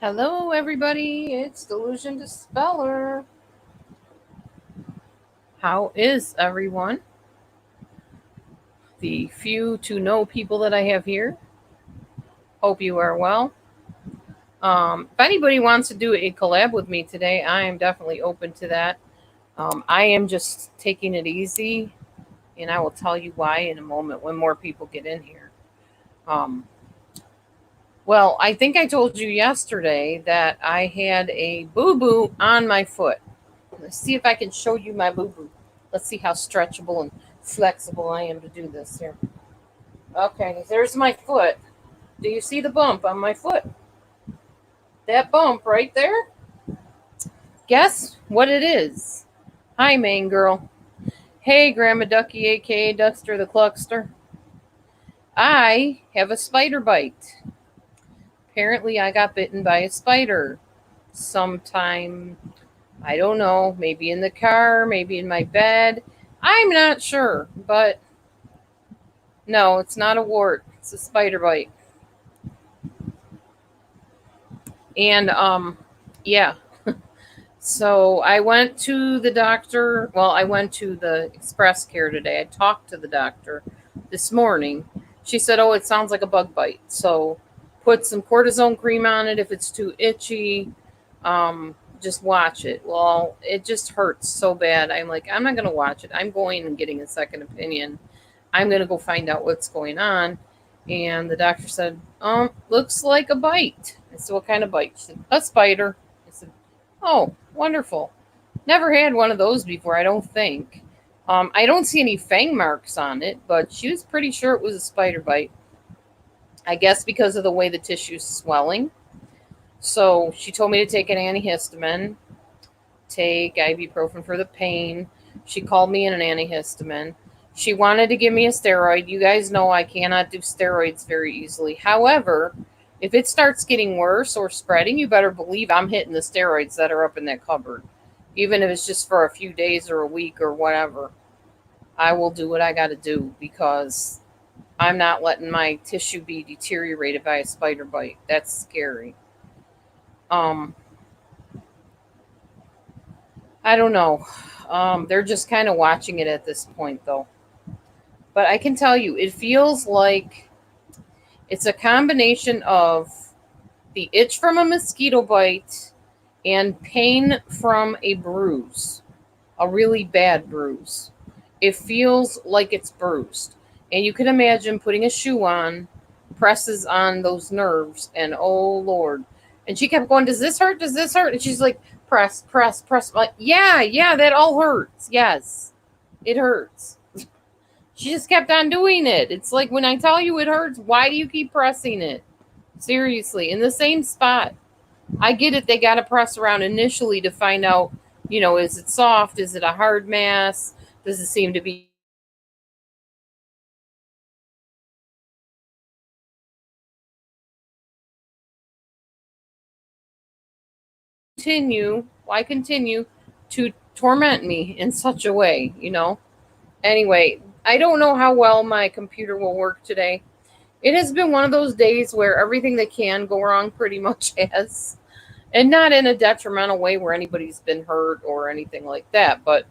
Hello, everybody. It's Delusion Dispeller. How is everyone? The few to no people that I have here. Hope you are well. If anybody wants to do a collab with me today, I am definitely open to that. I am just taking it easy, and I will tell you why in a moment when more people get in here. Um, well, I think I told you yesterday that I had a boo boo on my foot. Let's see if I can show you my boo boo. Let's see how stretchable and flexible I am to do this here. Okay, there's my foot. Do you see the bump on my foot? That bump right there? Guess what it is? Hi, main girl. Hey, Grandma Ducky, aka Duckster the Cluckster. I have a spider bite. Apparently, I got bitten by a spider sometime, I don't know, maybe in the car, maybe in my bed. I'm not sure, but no, it's not a wart. It's a spider bite. And yeah. So I went to the doctor. Well, I went to the express care today. I talked to the doctor this morning. She said, "Oh, it sounds like a bug bite. So put some cortisone cream on it if it's too itchy. Just watch it." Well, it just hurts so bad. I'm like, I'm not going to watch it. I'm going and getting a second opinion. I'm going to go find out what's going on. And the doctor said, looks like a bite. I said, "What kind of bite?" She said, "A spider." I said, "Oh, wonderful. Never had one of those before, I don't think." I don't see any fang marks on it, but she was pretty sure it was a spider bite. I guess because of the way the tissue's swelling. So she told me to take an antihistamine, take ibuprofen for the pain. She called me in an antihistamine. She wanted to give me a steroid. You guys know I cannot do steroids very easily. However, if it starts getting worse or spreading, you better believe I'm hitting the steroids that are up in that cupboard. Even if it's just for a few days or a week or whatever. I will do what I got to do because I'm not letting my tissue be deteriorated by a spider bite. That's scary. Um, I don't know. They're just kind of watching it at this point, though. But I can tell you, it feels like it's a combination of the itch from a mosquito bite and pain from a bruise, a really bad bruise. It feels like it's bruised. And you can imagine putting a shoe on presses on those nerves, and oh Lord. And she kept going, "Does this hurt? Does this hurt?" And she's like, "Press, press, press." I'm like, yeah, yeah, that all hurts. Yes, it hurts. She just kept on doing it. It's like when I tell you it hurts, why do you keep pressing it? Seriously, in the same spot. I get it. They got to press around initially to find out, is it soft? Is it a hard mass? Does it seem to be continue? Why continue to torment me in such a way? Anyway, I don't know how well my computer will work today. It has been one of those days where everything that can go wrong pretty much has. And not in a detrimental way where anybody's been hurt or anything like that. But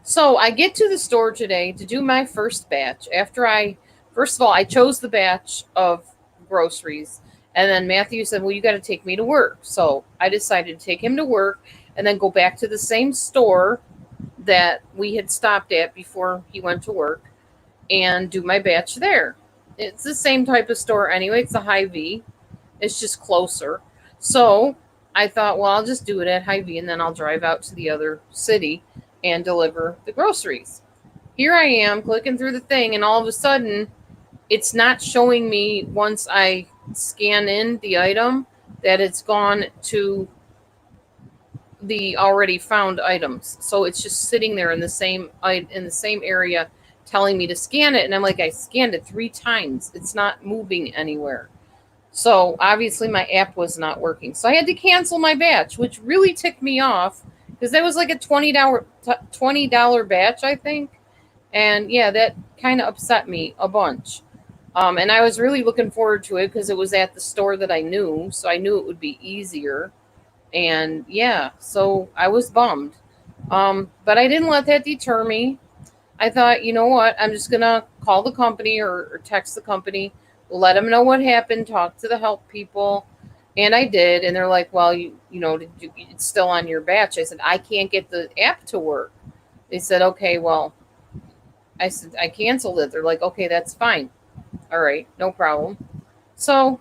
so I get to the store today to do my first batch. First of all, I chose the batch of groceries. And then Matthew said, "Well, you got to take me to work." So I decided to take him to work and then go back to the same store that we had stopped at before he went to work and do my batch there. It's the same type of store anyway. It's a Hy-Vee. It's just closer. So I thought, well, I'll just do it at Hy-Vee and then I'll drive out to the other city and deliver the groceries. Here I am clicking through the thing, and all of a sudden, it's not showing me once I scan in the item that it's gone to the already found items. So it's just sitting there in the same area telling me to scan it, and I'm like, I scanned it 3 times. It's not moving anywhere. So obviously my app was not working. So I had to cancel my batch, which really ticked me off because that was like a $20 batch, I think. And yeah, that kind of upset me a bunch. And I was really looking forward to it because it was at the store that I knew, so I knew it would be easier. And yeah, so I was bummed. But I didn't let that deter me. I thought, you know what? I'm just gonna call the company or text the company, let them know what happened, talk to the help people, and I did. And they're like, "Well, it's still on your batch." I said, "I can't get the app to work." They said, "Okay, well," I said, "I canceled it." They're like, "Okay, that's fine. All right, no problem." So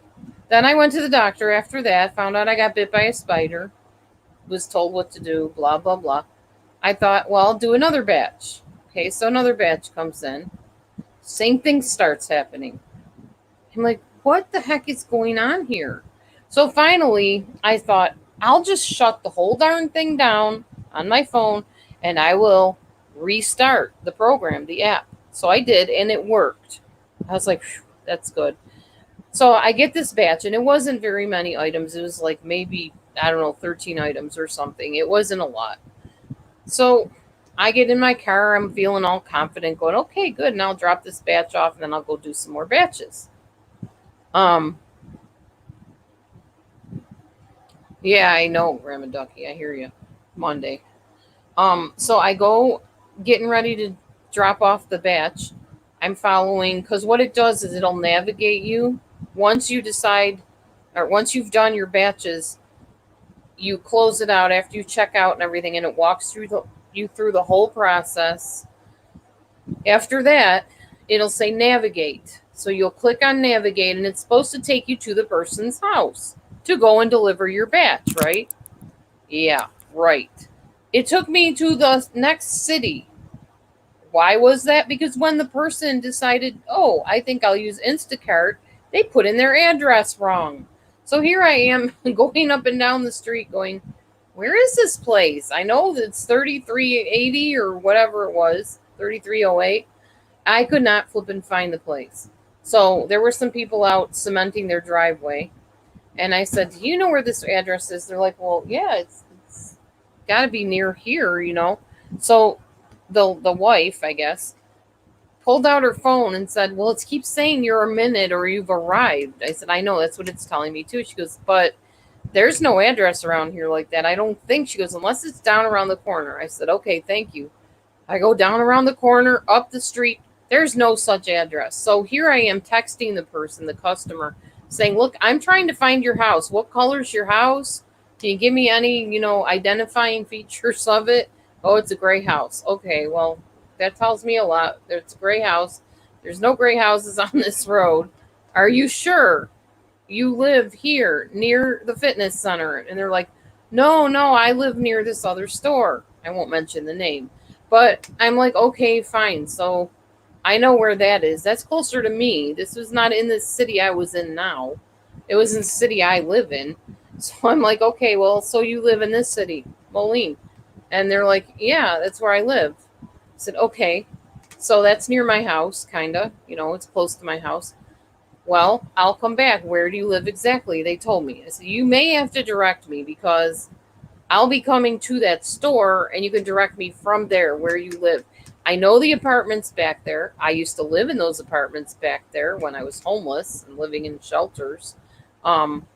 then I went to the doctor after that, found out I got bit by a spider, was told what to do, blah blah blah. I thought, well, I'll do another batch. Okay, so another batch comes in. Same thing starts happening. I'm like, what the heck is going on here? So finally, I thought, I'll just shut the whole darn thing down on my phone and I will restart the program, the app. So I did, and it worked. I was like, that's good. So I get this batch, and it wasn't very many items. It was like maybe, I don't know, 13 items or something. It wasn't a lot. So I get in my car. I'm feeling all confident, going, okay, good. And I'll drop this batch off, and then I'll go do some more batches. Um, yeah, I know, Grandma Ducky. I hear you. Monday. So I go getting ready to drop off the batch. I'm following because what it does is it'll navigate you once you decide, or once you've done your batches. You close it out after you check out and everything, and it walks you through the whole process. After that, it'll say navigate. So you'll click on navigate, and it's supposed to take you to the person's house to go and deliver your batch, right? Yeah, right. It took me to the next city. Why was that? Because when the person decided, oh, I think I'll use Instacart, they put in their address wrong. So here I am going up and down the street going, where is this place? I know that it's 3380 or whatever it was, 3308. I could not flip and find the place. So there were some people out cementing their driveway. And I said, do you know where this address is? They're like, well, yeah, it's got to be near here. So the wife, I guess, pulled out her phone and said, well, it keeps saying you're a minute or you've arrived. I said, I know, that's what it's telling me too. She goes, but there's no address around here like that. I don't think. She goes, unless it's down around the corner. I said, okay, thank you. I go down around the corner, up the street. There's no such address. So here I am texting the person, the customer, saying, look, I'm trying to find your house. What color's your house? Can you give me any, identifying features of it? Oh, it's a gray house. Okay, well, that tells me a lot. It's a gray house. There's no gray houses on this road. Are you sure you live here near the fitness center? And they're like, no, no, I live near this other store. I won't mention the name. But I'm like, okay, fine. So I know where that is. That's closer to me. This was not in the city I was in now. It was in the city I live in. So I'm like, okay, well, so you live in this city, Moline. And they're like, yeah, that's where I live. I said, okay. So that's near my house, kind of. It's close to my house. Well, I'll come back. Where do you live exactly? They told me. I said, you may have to direct me because I'll be coming to that store and you can direct me from there where you live. I know the apartments back there. I used to live in those apartments back there when I was homeless and living in shelters. Um,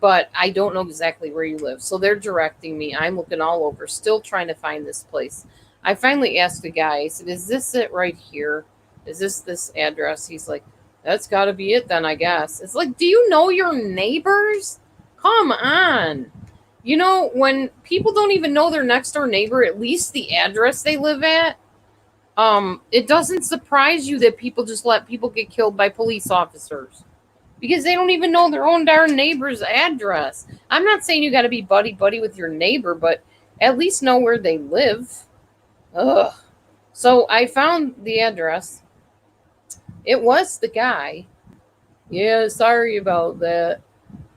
but I don't know exactly where you live. So they're directing me. I'm looking all over, still trying to find this place. I finally asked the guy, I said, is this it right here? Is this address? He's like, that's got to be it then, I guess. It's like, do you know your neighbors? Come on. When people don't even know their next door neighbor, at least the address they live at, it doesn't surprise you that people just let people get killed by police officers because they don't even know their own darn neighbor's address. I'm not saying you got to be buddy buddy with your neighbor, but at least know where they live. Ugh. So I found the address. It was the guy. Yeah, sorry about that.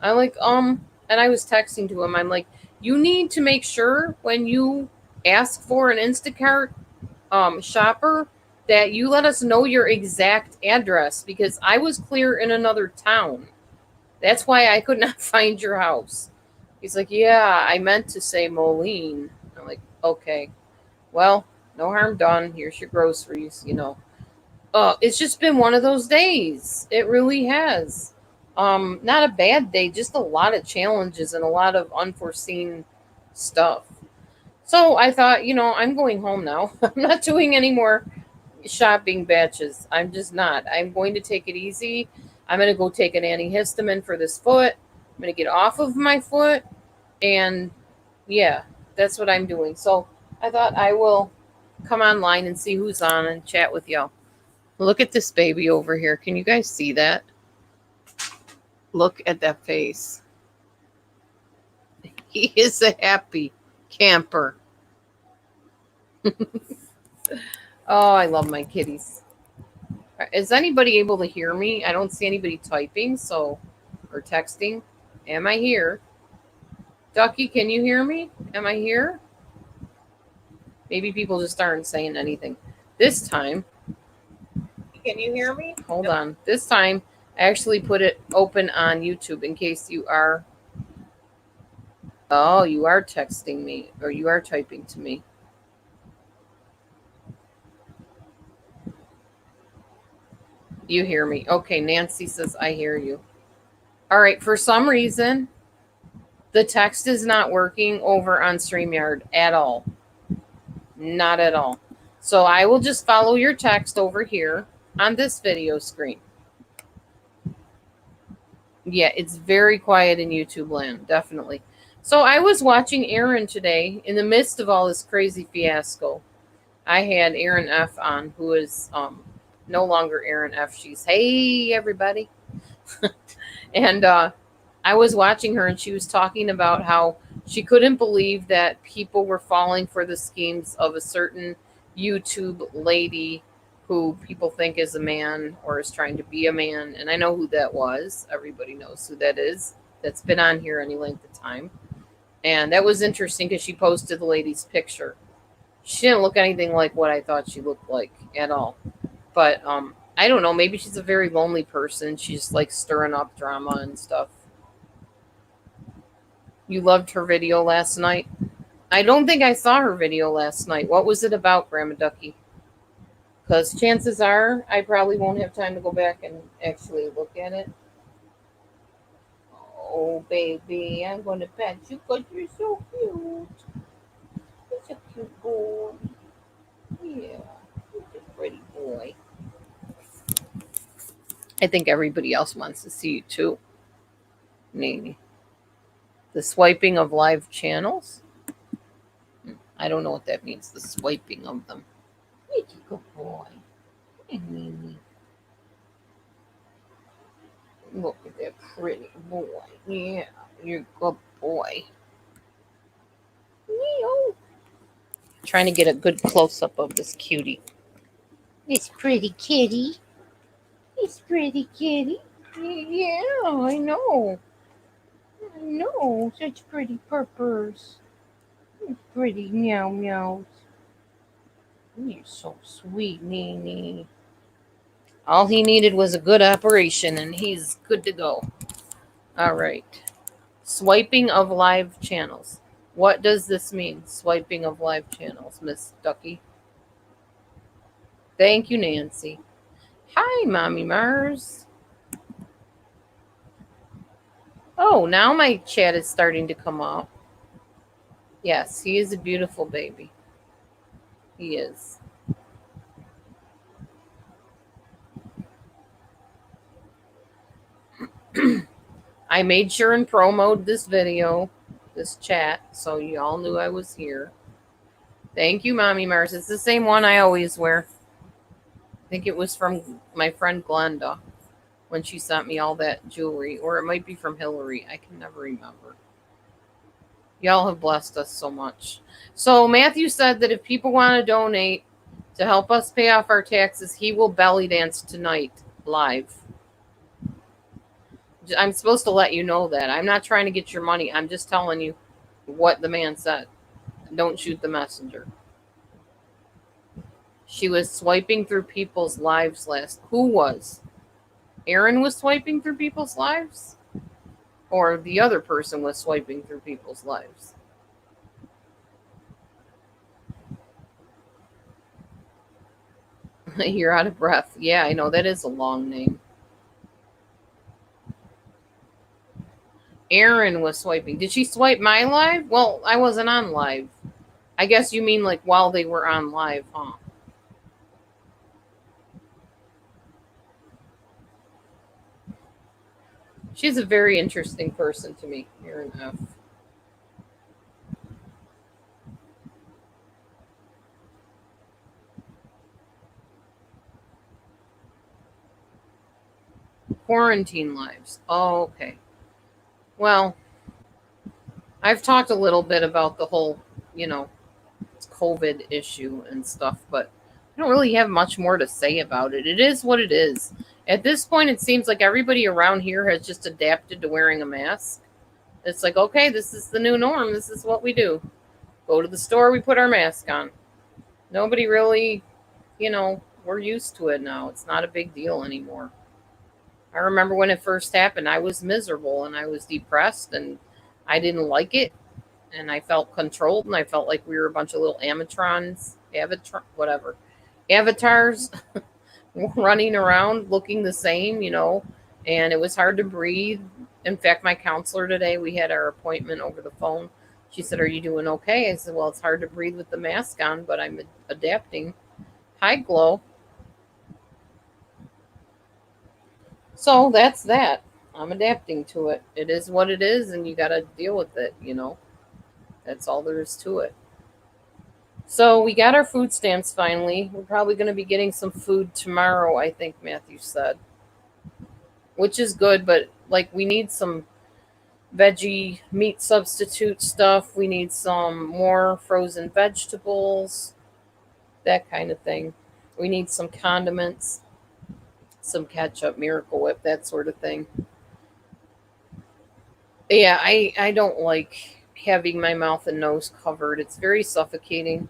I'm like, and I was texting to him. I'm like, you need to make sure when you ask for an Instacart shopper that you let us know your exact address because I was clear in another town. That's why I could not find your house. He's like, yeah, I meant to say Moline. I'm like, okay, well, no harm done. Here's your groceries. It's just been one of those days. It really has. Not a bad day, just a lot of challenges and a lot of unforeseen stuff. So I thought, I'm going home now. I'm not doing any more shopping batches. I'm just not. I'm going to take it easy. I'm going to go take an antihistamine for this foot. I'm going to get off of my foot. And yeah, that's what I'm doing. So I thought I will come online and see who's on and chat with y'all. Look at this baby over here. Can you guys see that? Look at that face. He is a happy camper. Oh, I love my kitties. Is anybody able to hear me? I don't see anybody typing, or texting. Am I here? Ducky, can you hear me? Am I here? Maybe people just aren't saying anything. This time, can you hear me? Hold on. This time, I actually put it open on YouTube in case you are. Oh, you are texting me, or you are typing to me. You hear me. Okay, Nancy says, I hear you. All right, for some reason, the text is not working over on StreamYard at all. Not at all. So I will just follow your text over here on this video screen. Yeah, it's very quiet in YouTube land, definitely. So I was watching Aaron today in the midst of all this crazy fiasco. I had Aaron F on, who is no longer Aaron F. She's, hey, everybody. And I was watching her, and she was talking about how she couldn't believe that people were falling for the schemes of a certain YouTube lady who people think is a man or is trying to be a man. And I know who that was. Everybody knows who that is. That's been on here any length of time. And that was interesting because she posted the lady's picture. She didn't look anything like what I thought she looked like at all. But I don't know. Maybe she's a very lonely person. She's like stirring up drama and stuff. You loved her video last night? I don't think I saw her video last night. What was it about, Grandma Ducky? Because chances are I probably won't have time to go back and actually look at it. Oh, baby, I'm going to pet you because you're so cute. You're a cute boy. Yeah, you're a pretty boy. I think everybody else wants to see you too. Maybe. The swiping of live channels? I don't know what that means, the swiping of them. You're a good boy. Look at that pretty boy. Yeah, you're a good boy. Trying to get a good close-up of this cutie. This pretty kitty. This pretty kitty. Yeah, I know. I know. Such pretty purpers. Pretty meow meows. You're so sweet, Nene. All he needed was a good operation, and he's good to go. All right. Swiping of live channels. What does this mean, swiping of live channels, Miss Ducky? Thank you, Nancy. Hi, Mommy Mars. Oh, now my chat is starting to come up. Yes, he is a beautiful baby. He is. I made sure and promoted this video, this chat, so you all knew I was here. Thank you, Mommy Mars. It's the same one I always wear. I think it was from my friend Glenda when she sent me all that jewelry, or it might be from Hillary. I can never remember. Y'all have blessed us so much. So Matthew said that if people want to donate to help us pay off our taxes, he will belly dance tonight live. I'm supposed to let you know that. I'm not trying to get your money. I'm just telling you what the man said. Don't shoot the messenger. She was swiping through people's lives last. Who was? Aaron was swiping through people's lives? Or the other person was swiping through people's lives? You're out of breath. Yeah, I know that is a long name. Erin was swiping. Did she swipe my live? Well, I wasn't on live. I guess you mean like while they were on live, huh? She's a very interesting person to me, Erin F. Quarantine lives. Oh, okay. Well, I've talked a little bit about the whole, you know, COVID issue and stuff, but I don't really have much more to say about it. It is what it is. At this point, it seems like everybody around here has just adapted to wearing a mask. It's like, okay, this is the new norm. This is what we do. Go to the store, we put our mask on. Nobody really, we're used to it now. It's not a big deal anymore. I remember when it first happened, I was miserable and I was depressed and I didn't like it and I felt controlled and I felt like we were a bunch of little avatars running around looking the same, and it was hard to breathe. In fact, my counselor today, we had our appointment over the phone. She said, "Are you doing okay?" I said, "Well, it's hard to breathe with the mask on, but I'm adapting." Hi, Glow. So that's that. I'm adapting to it. It is what it is, and you got to deal with it. That's all there is to it. So we got our food stamps finally. We're probably going to be getting some food tomorrow, I think Matthew said, which is good, but like we need some veggie meat substitute stuff. We need some more frozen vegetables, that kind of thing. We need some condiments, some ketchup, Miracle Whip, that sort of thing. Yeah, I don't like having my mouth and nose covered. It's very suffocating,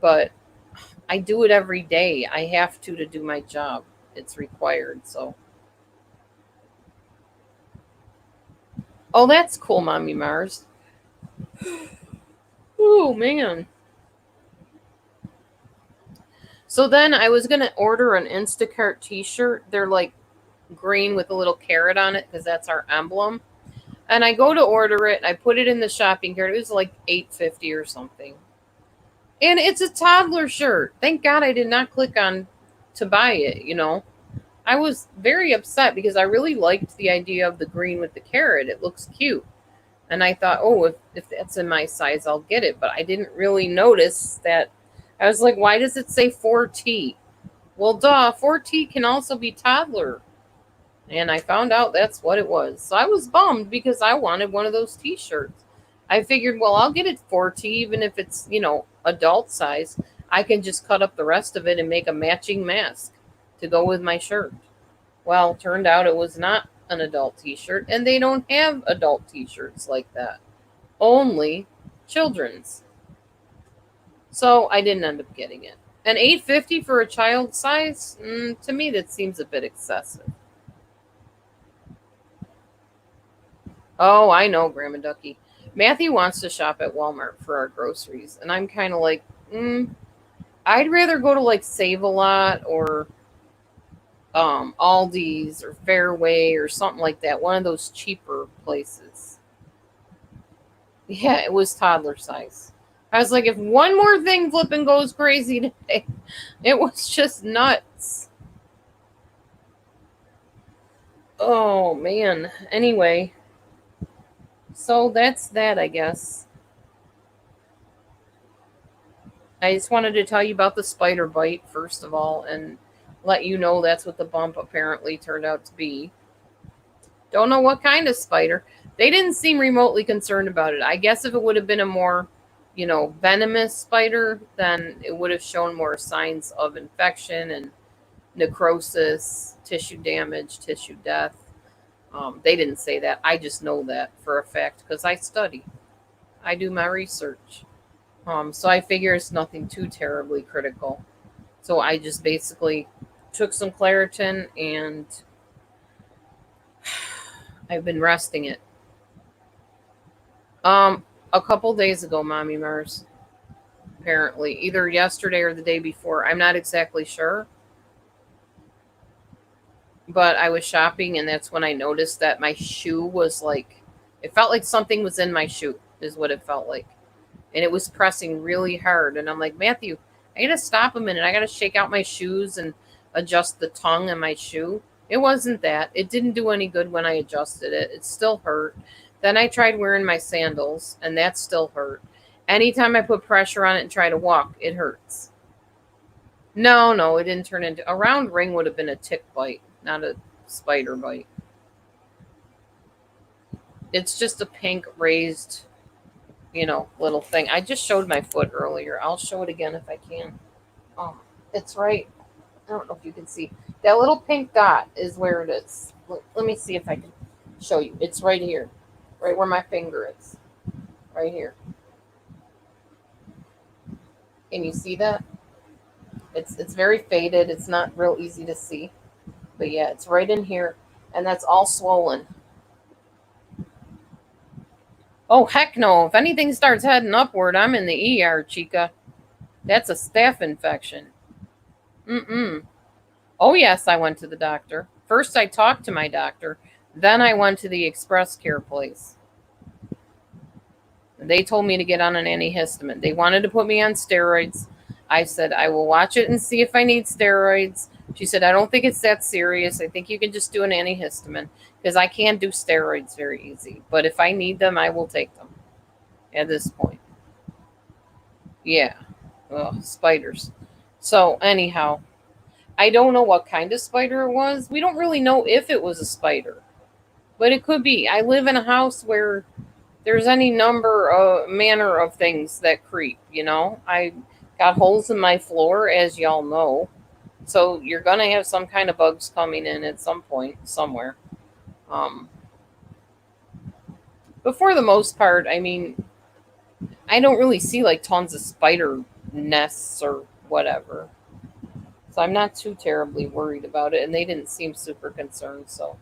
but I do it every day. I have to do my job. It's required. So, oh, that's cool, Mommy Mars. Oh man. So then I was gonna order an Instacart T-shirt. They're like green with a little carrot on it because that's our emblem. And I go to order it. I put it in the shopping cart. It was like 8.50 or something. And it's a toddler shirt. Thank God I did not click on to buy it. I was very upset because I really liked the idea of the green with the carrot. It looks cute. And I thought, oh, if that's in my size, I'll get it. But I didn't really notice that. I was like, why does it say 4T? Well, duh, 4T can also be toddler. And I found out that's what it was. So I was bummed because I wanted one of those t shirts. I figured, well, I'll get it 4T, even if it's adult size. I can just cut up the rest of it and make a matching mask to go with my shirt. Well, turned out it was not an adult t shirt, and they don't have adult t shirts like that. Only children's. So I didn't end up getting it. And 8.50 for a child size, to me, that seems a bit excessive. Oh, I know, Grandma Ducky. Matthew wants to shop at Walmart for our groceries, and I'm kind of like, I'd rather go to like Save a Lot or Aldi's or Fairway or something like that. One of those cheaper places. Yeah, it was toddler size. I was like, if one more thing flipping goes crazy today, it was just nuts. Oh man. Anyway, so that's that, I guess. I just wanted to tell you about the spider bite, first of all, and let you know that's what the bump apparently turned out to be. Don't know what kind of spider. They didn't seem remotely concerned about it. I guess if it would have been a more, venomous spider, then it would have shown more signs of infection and necrosis, tissue damage, tissue death. They didn't say that. I just know that for a fact because I study. I do my research. So I figure it's nothing too terribly critical. So I just basically took some Claritin and I've been resting it. A couple days ago, Mommy Mars, apparently, either yesterday or the day before. I'm not exactly sure. But I was shopping, and that's when I noticed that my shoe was like, it felt like something was in my shoe, is what it felt like. And it was pressing really hard. And I'm like, Matthew, I gotta stop a minute. I gotta shake out my shoes and adjust the tongue in my shoe. It wasn't that. It didn't do any good when I adjusted it. It still hurt. Then I tried wearing my sandals, and that still hurt. Anytime I put pressure on it and try to walk, it hurts. No, no, it didn't turn into a round ring would have been a tick bite, not a spider bite. It's just a pink raised, little thing. I just showed my foot earlier. I'll show it again if I can. Oh, it's right. I don't know if you can see. That little pink dot is where it is. Let me see if I can show you. It's right here, right where my finger is. Right here. Can you see that? It's very faded. It's not real easy to see. But yeah, it's right in here. And that's all swollen. Oh, heck no. If anything starts heading upward, I'm in the ER, Chica. That's a staph infection. Mm-mm. Oh, yes, I went to the doctor. First, I talked to my doctor. Then I went to the express care place. They told me to get on an antihistamine. They wanted to put me on steroids. I said, I will watch it and see if I need steroids. She said, I don't think it's that serious. I think you can just do an antihistamine because I can't do steroids very easy. But if I need them, I will take them at this point. Yeah. Ugh, spiders. So, anyhow, I don't know what kind of spider it was. We don't really know if it was a spider, but it could be. I live in a house where there's any number of manner of things that creep. I got holes in my floor, as y'all know. So you're gonna have some kind of bugs coming in at some point, somewhere. Um, but for the most part, I mean, I don't really see like tons of spider nests or whatever. So I'm not too terribly worried about it, and they didn't seem super concerned. So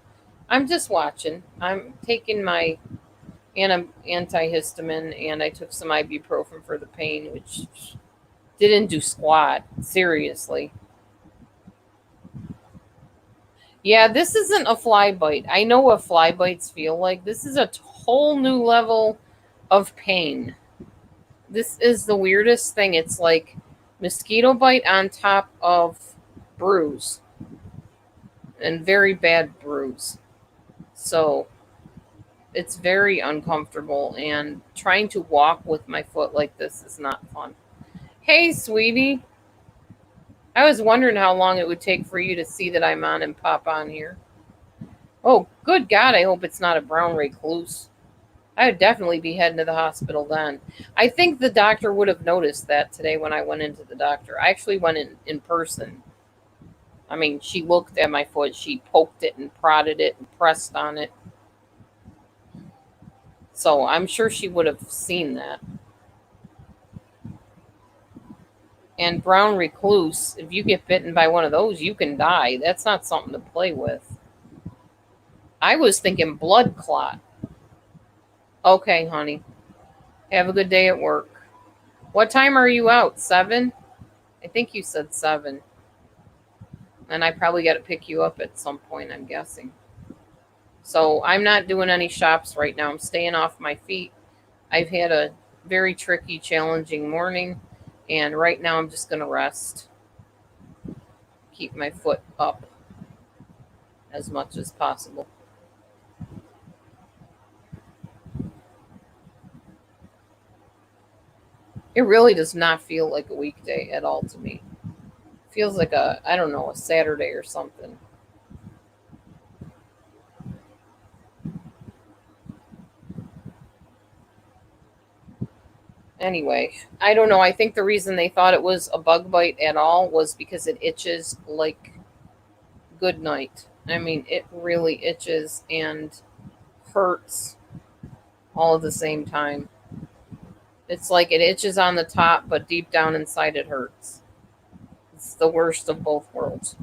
I'm just watching. I'm taking my antihistamine, and I took some ibuprofen for the pain, which didn't do squat. Seriously. Yeah, this isn't a fly bite. I know what fly bites feel like. This is a whole new level of pain. This is the weirdest thing. It's like mosquito bite on top of bruise, and very bad bruise. So it's very uncomfortable, and trying to walk with my foot like this is not fun. Hey, sweetie. I was wondering how long it would take for you to see that I'm on and pop on here. Oh, good God, I hope it's not a brown recluse. I would definitely be heading to the hospital then. I think the doctor would have noticed that today when I went into the doctor. I actually went in person. I mean, she looked at my foot, she poked it and prodded it and pressed on it. So I'm sure she would have seen that. And brown recluse, if you get bitten by one of those, you can die. That's not something to play with. I was thinking blood clot. Okay, honey. Have a good day at work. What time are you out? 7? I think you said 7. And I probably got to pick you up at some point, I'm guessing. So I'm not doing any shops right now. I'm staying off my feet. I've had a very tricky, challenging morning. And right now I'm just going to rest. Keep my foot up as much as possible. It really does not feel like a weekday at all to me. It feels like I don't know, a Saturday or something. Anyway, I don't know. I think the reason they thought it was a bug bite at all was because it itches like good night. I mean, it really itches and hurts all at the same time. It's like it itches on the top, but deep down inside it hurts. It's the worst of both worlds.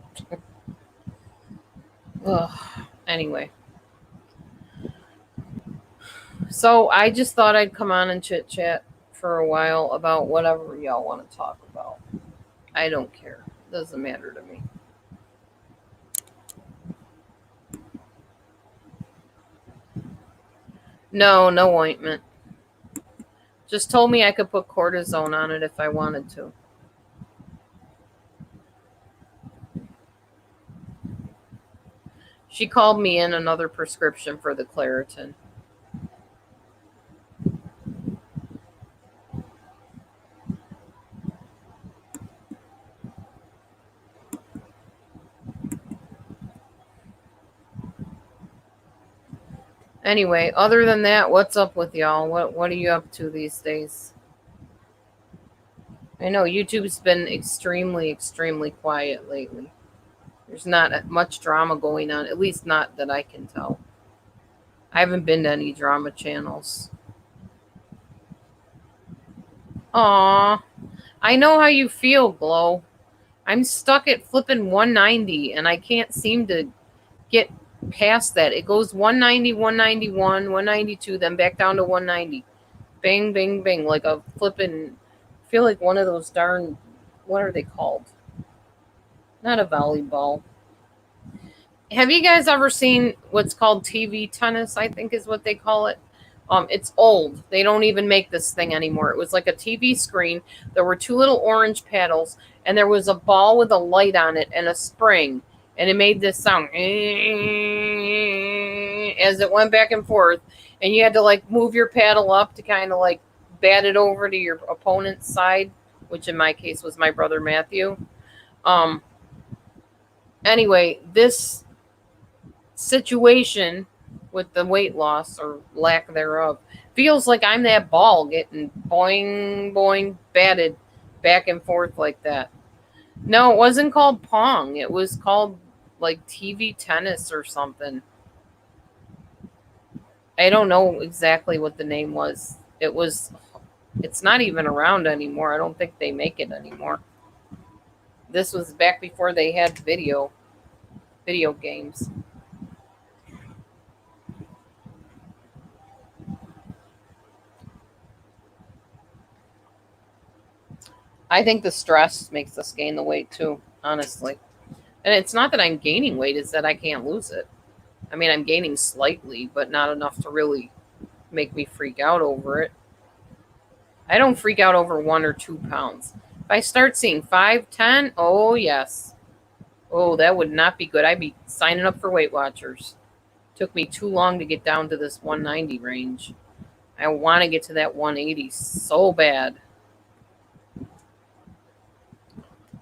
Ugh. Anyway, so I just thought I'd come on and chit chat for a while about whatever y'all want to talk about. I don't care. Doesn't matter to me. No, no ointment. Just told me I could put cortisone on it if I wanted to. She called me in another prescription for the Claritin. Anyway, other than that, what's up with y'all? What are you up to these days? I know YouTube's been extremely, extremely quiet lately. There's not much drama going on, at least not that I can tell. I haven't been to any drama channels. Aw, I know how you feel, Glow. I'm stuck at flipping 190 and I can't seem to get past that. It goes 190, 191, 192, then back down to 190. Bang, bang, bang, like a flipping, feel like one of those darn, what are they called? Not a volleyball. Have you guys ever seen what's called TV tennis? I think is what they call it. It's old. They don't even make this thing anymore. It was like a TV screen. There were two little orange paddles, and there was a ball with a light on it and a spring, and it made this sound as it went back and forth. And you had to like move your paddle up to kind of like bat it over to your opponent's side, which in my case was my brother Matthew. Um, anyway, this situation with the weight loss or lack thereof feels like I'm that ball getting boing boing batted back and forth like that. No, it wasn't called Pong. It was called like TV tennis or something. I don't know exactly what the name was. It's not even around anymore. I don't think they make it anymore. This was back before they had video games. I think the stress makes us gain the weight too, honestly. And it's not that I'm gaining weight, it's that I can't lose it. I mean, I'm gaining slightly, but not enough to really make me freak out over it. I don't freak out over 1 or 2 pounds. If I start seeing 5, 10, oh yes. Oh, that would not be good. I'd be signing up for Weight Watchers. Took me too long to get down to this 190 range. I want to get to that 180 so bad.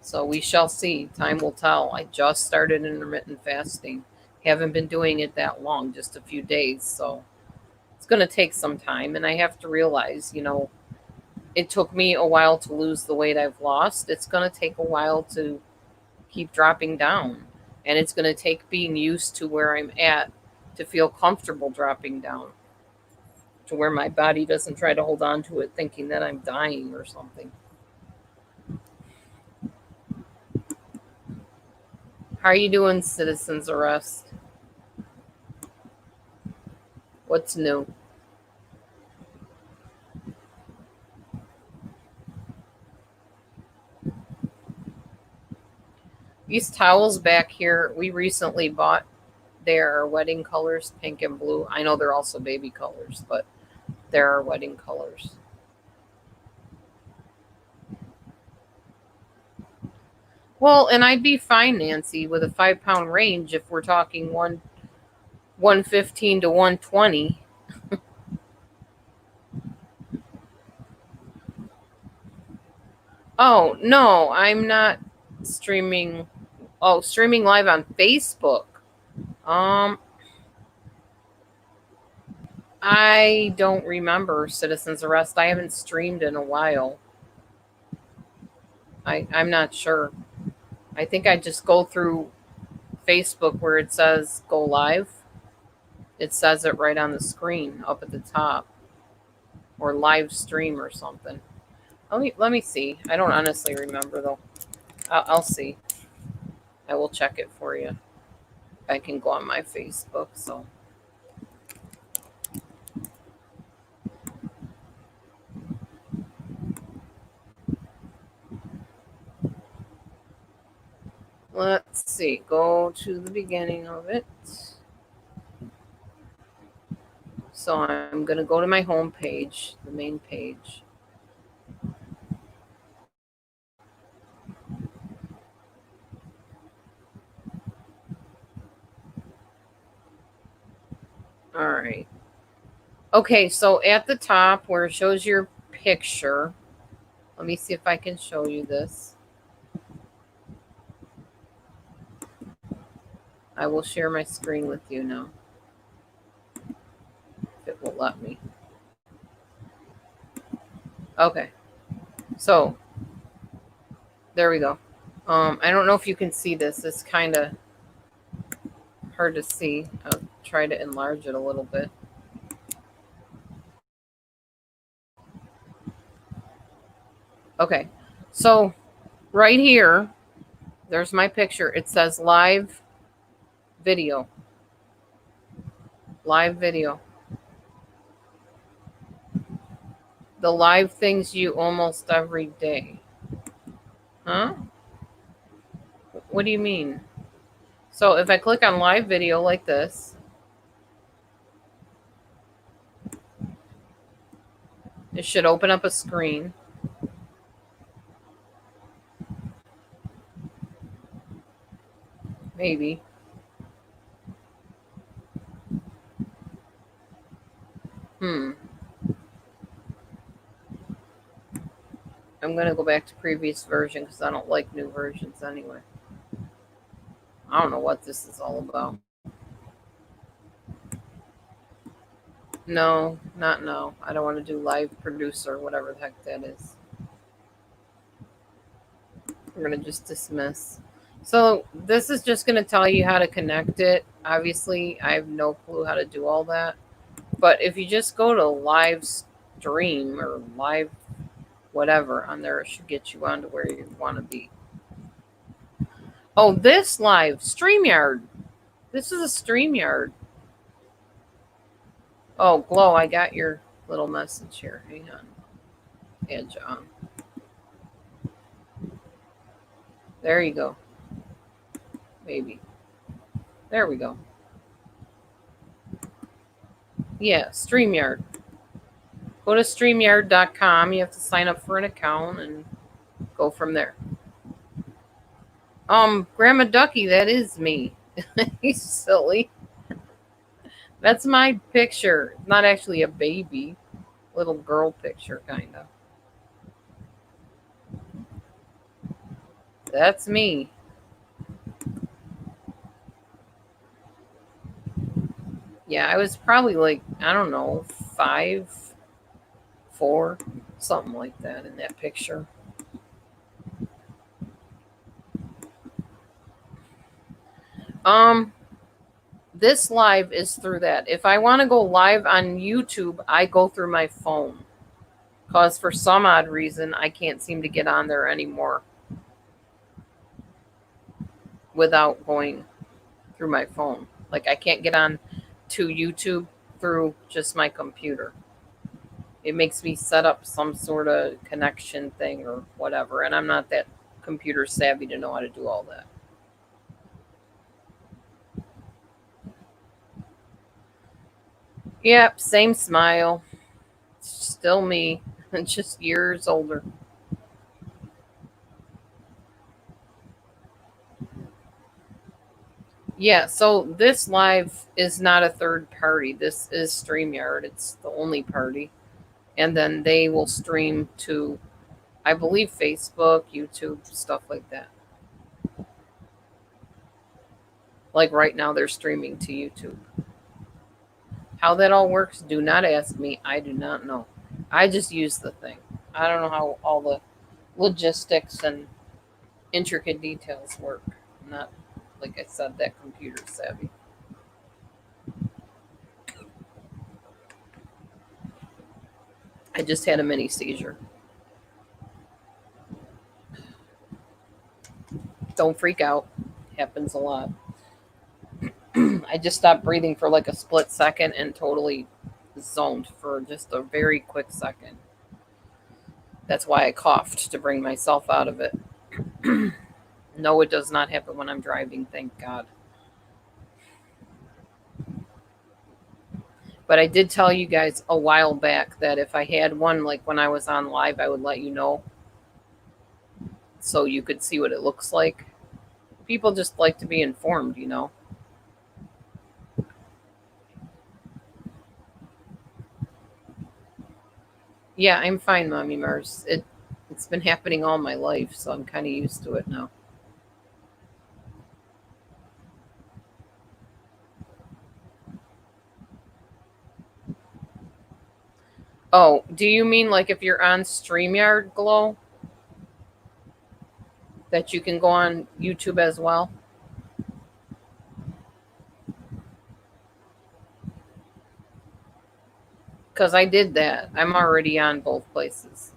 So we shall see. Time will tell. I just started intermittent fasting. Haven't been doing it that long, just a few days. So it's going to take some time. And I have to realize, it took me a while to lose the weight I've lost. It's going to take a while to keep dropping down. And it's going to take being used to where I'm at to feel comfortable dropping down, to where my body doesn't try to hold on to it thinking that I'm dying or something. How are you doing, Citizens Arrest? What's new? These towels back here, we recently bought. They're our wedding colors, pink and blue. I know they're also baby colors, but they're our wedding colors. Well, and I'd be fine, Nancy, with a 5 pound range if we're talking 115 to 120. Oh no, I'm not streaming. Oh, streaming live on Facebook. Um, I don't remember Citizens Arrest. I haven't streamed in a while. I'm not sure. I think I just go through Facebook where it says go live. It says it right on the screen up at the top, or live stream or something. Let me see. I don't honestly remember though. I'll see. I will check it for you. I can go on my Facebook. So let's see. Go to the beginning of it. So I'm going to go to my home page, the main page. All right. Okay, so at the top where it shows your picture, let me see if I can show you this. I will share my screen with you now, if it will let me. Okay, so there we go. I don't know if you can see this. It's kind of hard to see. I'll try to enlarge it a little bit. Okay, so right here, there's my picture. It says live video. Live video. The live things you almost every day. Huh? What do you mean? So if I click on live video like this, it should open up a screen. Maybe. I'm going to go back to previous version because I don't like new versions anyway. I don't know what this is all about. No, not no. I don't want to do live producer, whatever the heck that is. We're going to just dismiss. So this is just going to tell you how to connect it. Obviously, I have no clue how to do all that. But if you just go to live stream or live whatever on there, it should get you onto where you want to be. Oh, this live StreamYard. This is a StreamYard. Oh, Glow, I got your little message here. Hang on. Edge on. There you go. Maybe. There we go. Yeah, StreamYard. Go to StreamYard.com. You have to sign up for an account and go from there. Grandma Ducky, that is me. He's silly. That's my picture. Not actually a baby. Little girl picture, kind of. That's me. Yeah, I was probably like, I don't know, 5, 4, something like that in that picture. This live is through that. If I want to go live on YouTube, I go through my phone. Because for some odd reason, I can't seem to get on there anymore without going through my phone. Like, I can't get on to YouTube through just my computer. It makes me set up some sort of connection thing or whatever, and I'm not that computer savvy to know how to do all that. Yep, same smile. Still me, just years older. Yeah, so this live is not a third party. This is StreamYard. It's the only party. And then they will stream to, I believe, Facebook, YouTube, stuff like that. Like right now, they're streaming to YouTube. How that all works, do not ask me. I do not know. I just use the thing. I don't know how all the logistics and intricate details work. I'm not, like I said, that computer savvy. I just had a mini seizure. Don't freak out. Happens a lot. I just stopped breathing for like a split second and totally zoned for just a very quick second. That's why I coughed to bring myself out of it. No, it does not happen when I'm driving, thank God. But I did tell you guys a while back that if I had one, like when I was on live, I would let you know so you could see what it looks like. People just like to be informed, you know. Yeah, I'm fine, Mommy Mars. It's been happening all my life, so I'm kind of used to it now. Oh, do you mean like if you're on StreamYard Glow that you can go on YouTube as well? Because I did that. I'm already on both places.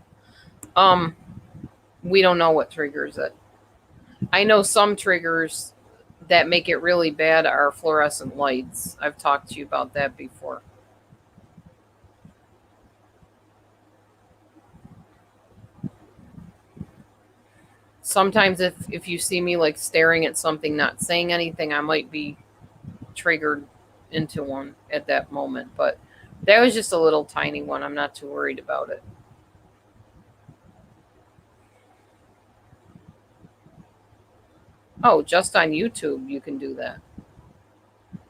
Um, we don't know what triggers it. I know some triggers that make it really bad are fluorescent lights. I've talked to you about that before. Sometimes if you see me like staring at something, not saying anything, I might be triggered into one at that moment. But that was just a little tiny one. I'm not too worried about it. Oh, just on YouTube you can do that.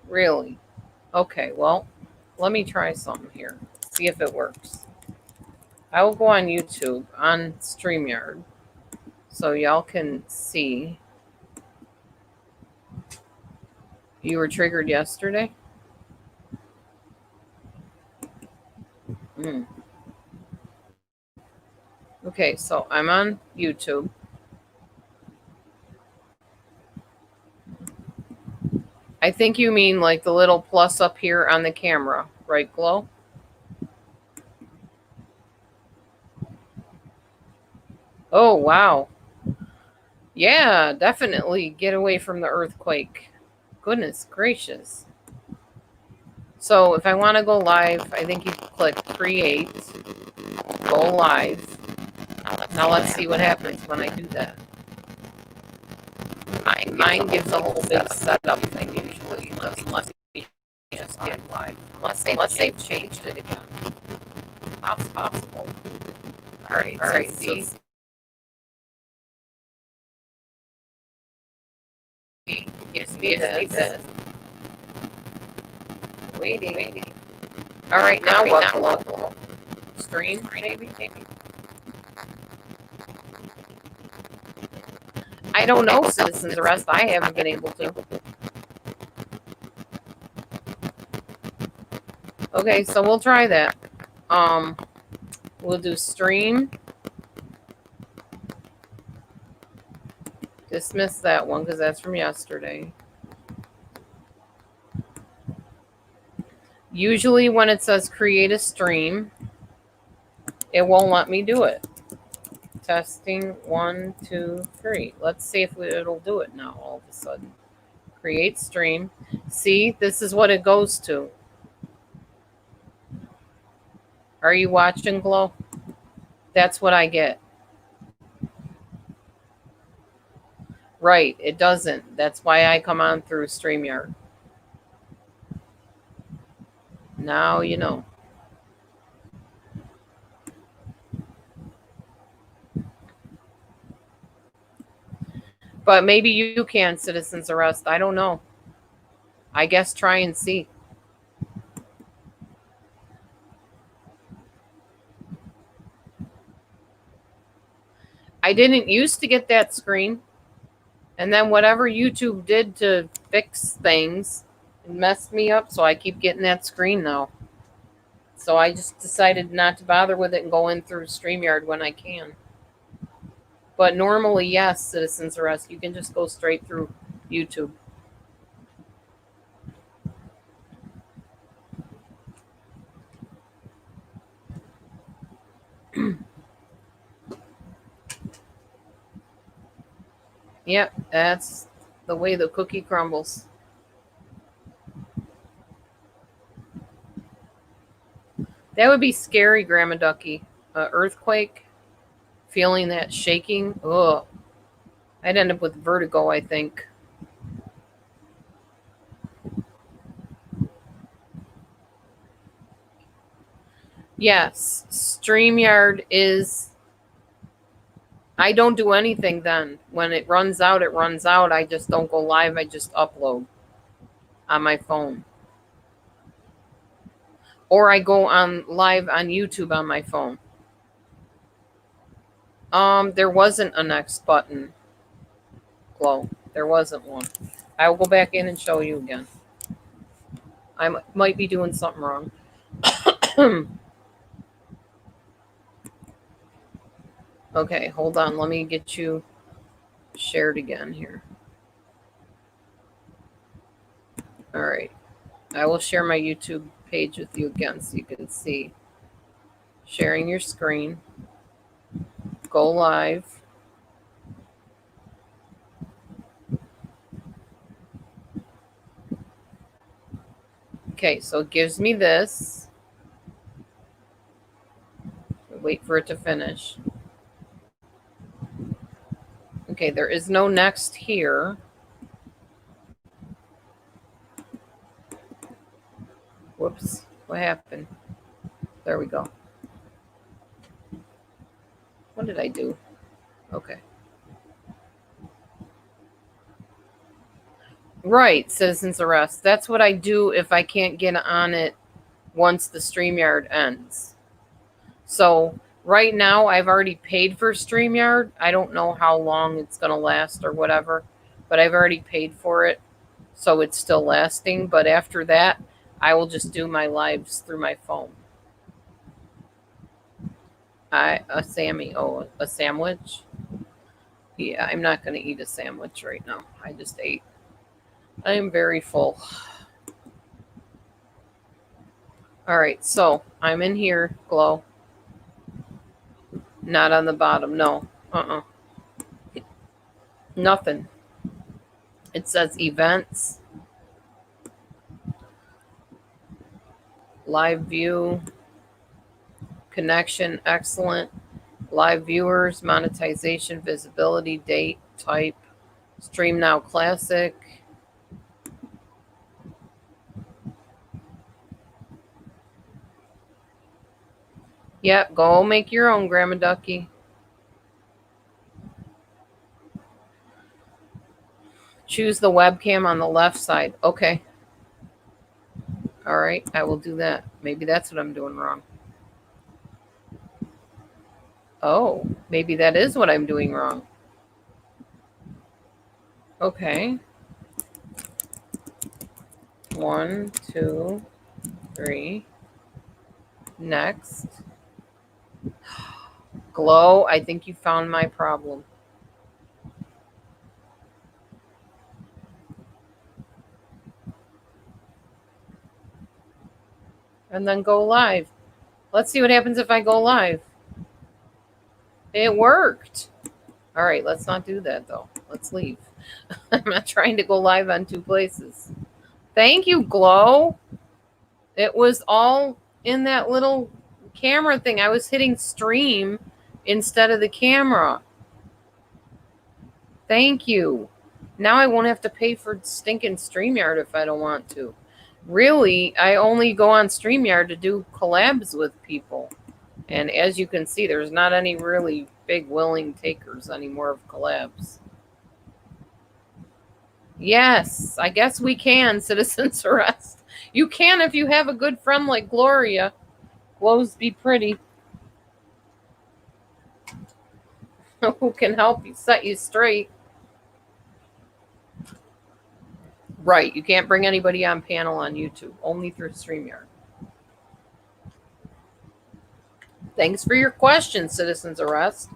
Really? Okay, well, let me try something here. See if it works. I will go on YouTube on StreamYard so y'all can see. You were triggered yesterday? Mm. Okay, so I'm on YouTube. I think you mean like the little plus up here on the camera, right, Glow? Oh, wow. Yeah, definitely get away from the earthquake. Goodness gracious. So if I want to go live, I think you click create, go live. Now let's see what happens when I do that. Mine gives a whole big setup thing usually, unless me just get live. Unless they've changed it again. That's possible. All right, see. Gives me this. Waiting. All right, now what? Stream, maybe? I don't know, Citizens Arrest. I haven't been able to. Okay, so we'll try that. Um, we'll do stream. Dismiss that one because that's from yesterday. Usually when it says create a stream, it won't let me do it. Testing 1, 2, 3. Let's see if it'll do it now all of a sudden. Create stream. See, this is what it goes to. Are you watching, Glow? That's what I get. Right, it doesn't. That's why I come on through StreamYard. Now you know. But maybe you can, Citizens Arrest. I don't know. I guess try and see. I didn't used to get that screen. And then whatever YouTube did to fix things, it messed me up. So I keep getting that screen now. So I just decided not to bother with it and go in through StreamYard when I can. But normally, yes, Citizens Arrest, you can just go straight through YouTube. Yep, that's the way the cookie crumbles. That would be scary, Grandma Ducky. Earthquake, feeling that shaking. Ugh. I'd end up with vertigo, I think. Yes, StreamYard is. I don't do anything then. When it runs out, it runs out. I just don't go live. I just upload on my phone. Or I go on live on YouTube on my phone. There wasn't a next button, Glow. There wasn't one. I will go back in and show you again. I might be doing something wrong. Okay, hold on. Let me get you shared again here. All right. I will share my YouTube page with you again so you can see. Sharing your screen. Go live. Okay, so it gives me this. Wait for it to finish. Okay, there is no next here. Whoops, what happened? There we go. What did I do? Okay. Right, citizens arrest. That's what I do if I can't get on it once the StreamYard ends. So right now I've already paid for StreamYard. I don't know how long it's going to last or whatever, but I've already paid for it. So it's still lasting. But after that, I will just do my lives through my phone. A sandwich? Yeah, I'm not going to eat a sandwich right now. I just ate. I am very full. All right, so I'm in here, Glow. Not on the bottom, no. Nothing. It says events, live view, connection, excellent, live viewers, monetization, visibility, date, type, stream now classic. Yep, go make your own, Grandma Ducky. Choose the webcam on the left side. Okay. All right, I will do that. Maybe that's what I'm doing wrong. Oh, maybe that is what I'm doing wrong. Okay. 1, 2, 3. Next. Glow, I think you found my problem. And then go live. Let's see what happens if I go live. It worked. All right, let's not do that though. Let's leave. I'm not trying to go live on 2 places. Thank you, Glow. It was all in that little camera thing. I was hitting stream instead of the camera. Thank you. Now I won't have to pay for stinking StreamYard if I don't want to. Really, I only go on StreamYard to do collabs with people. And as you can see, there's not any really big willing takers anymore of collabs. Yes, I guess we can, citizens arrest. You can if you have a good friend like Gloria. Glows be pretty. Who can help you set you straight. Right, you can't bring anybody on panel on YouTube, only through StreamYard. Thanks for your question, citizens arrest.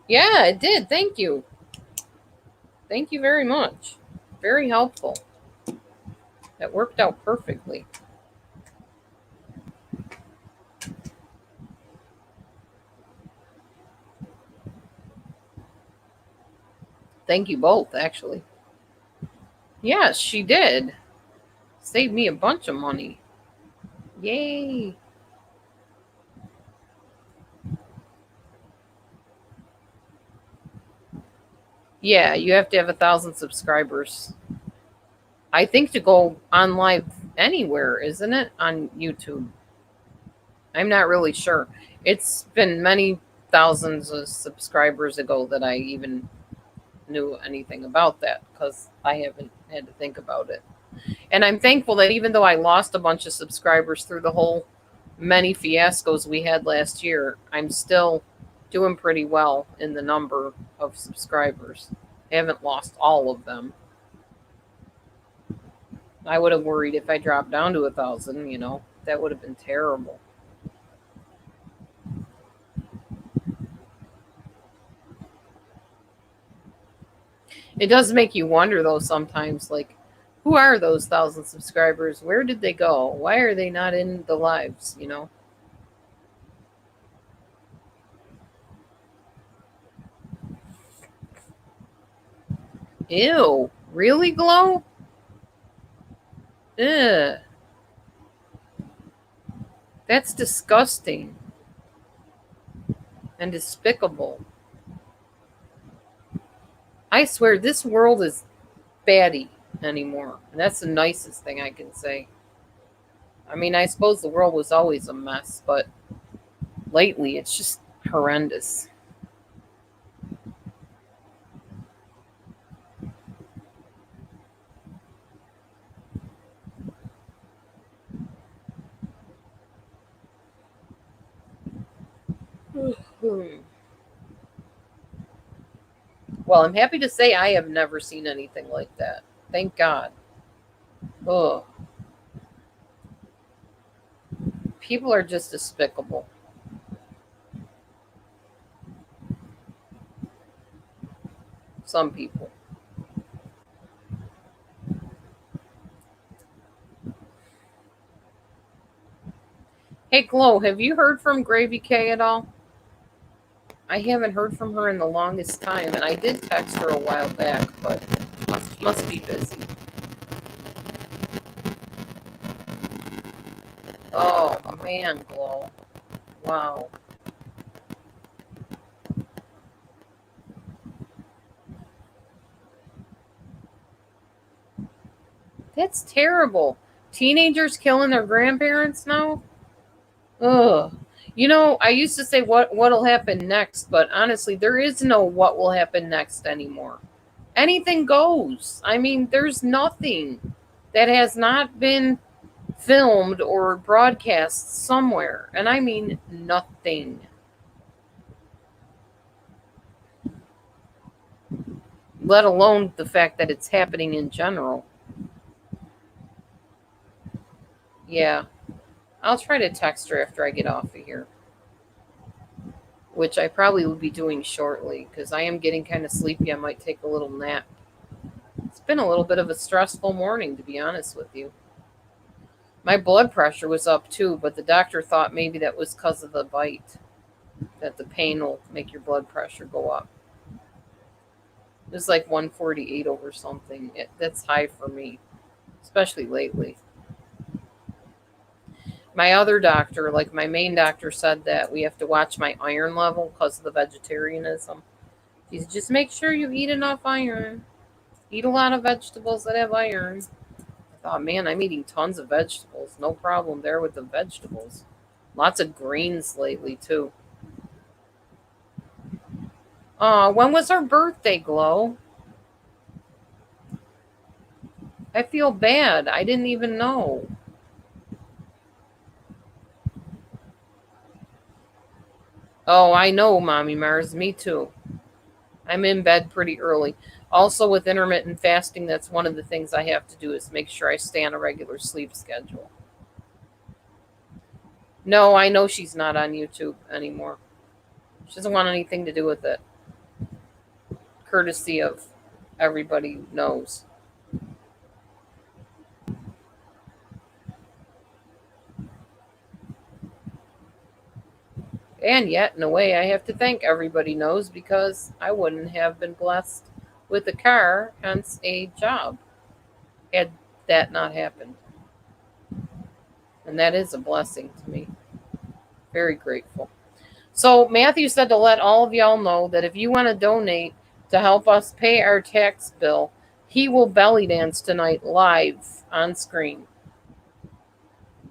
Yeah, it did. Thank you. Thank you very much. Very helpful. That worked out perfectly. Thank you both, actually. Yes, she did. Saved me a bunch of money. Yay. Yeah, you have to have 1,000 subscribers. I think to go on live anywhere, isn't it? On YouTube. I'm not really sure. It's been many thousands of subscribers ago that I even knew anything about that because I haven't had to think about it. And I'm thankful that even though I lost a bunch of subscribers through the whole many fiascos we had last year, I'm still doing pretty well in the number of subscribers. I haven't lost all of them. I would have worried if I dropped down to 1,000, that would have been terrible. It does make you wonder though sometimes, like, who are those 1,000 subscribers? Where did they go? Why are they not in the lives? Ew. Really, Glow? Ugh. That's disgusting and despicable. I swear this world is batty anymore. And that's the nicest thing I can say. I mean, I suppose the world was always a mess, but lately it's just horrendous. Hmm. Well, I'm happy to say I have never seen anything like that. Thank God. Ugh. People are just despicable. Some people. Hey, Glow, have you heard from Gravy K at all? I haven't heard from her in the longest time, and I did text her a while back, but must be busy. Oh man, Glow. Wow. That's terrible. Teenagers killing their grandparents now? Ugh. I used to say what'll happen next, but honestly, there is no what will happen next anymore. Anything goes. I mean, there's nothing that has not been filmed or broadcast somewhere. And I mean nothing. Let alone the fact that it's happening in general. Yeah. I'll try to text her after I get off of here, which I probably will be doing shortly because I am getting kind of sleepy. I might take a little nap. It's been a little bit of a stressful morning, to be honest with you. My blood pressure was up too, but the doctor thought maybe that was because of the bite, that the pain will make your blood pressure go up. It was like 148 over something. That's high for me, especially lately. My other doctor, like my main doctor, said that we have to watch my iron level because of the vegetarianism. He said, just make sure you eat enough iron. Eat a lot of vegetables that have iron. I thought, man, I'm eating tons of vegetables. No problem there with the vegetables. Lots of greens lately, too. When was her birthday, Glow? I feel bad. I didn't even know. Oh, I know, Mommy Mars. Me too. I'm in bed pretty early. Also, with intermittent fasting, that's one of the things I have to do is make sure I stay on a regular sleep schedule. No, I know she's not on YouTube anymore. She doesn't want anything to do with it. Courtesy of everybody knows. And yet, in a way, I have to thank everybody knows because I wouldn't have been blessed with a car, hence a job, had that not happened. And that is a blessing to me. Very grateful. So, Matthew said to let all of y'all know that if you want to donate to help us pay our tax bill, he will belly dance tonight live on screen.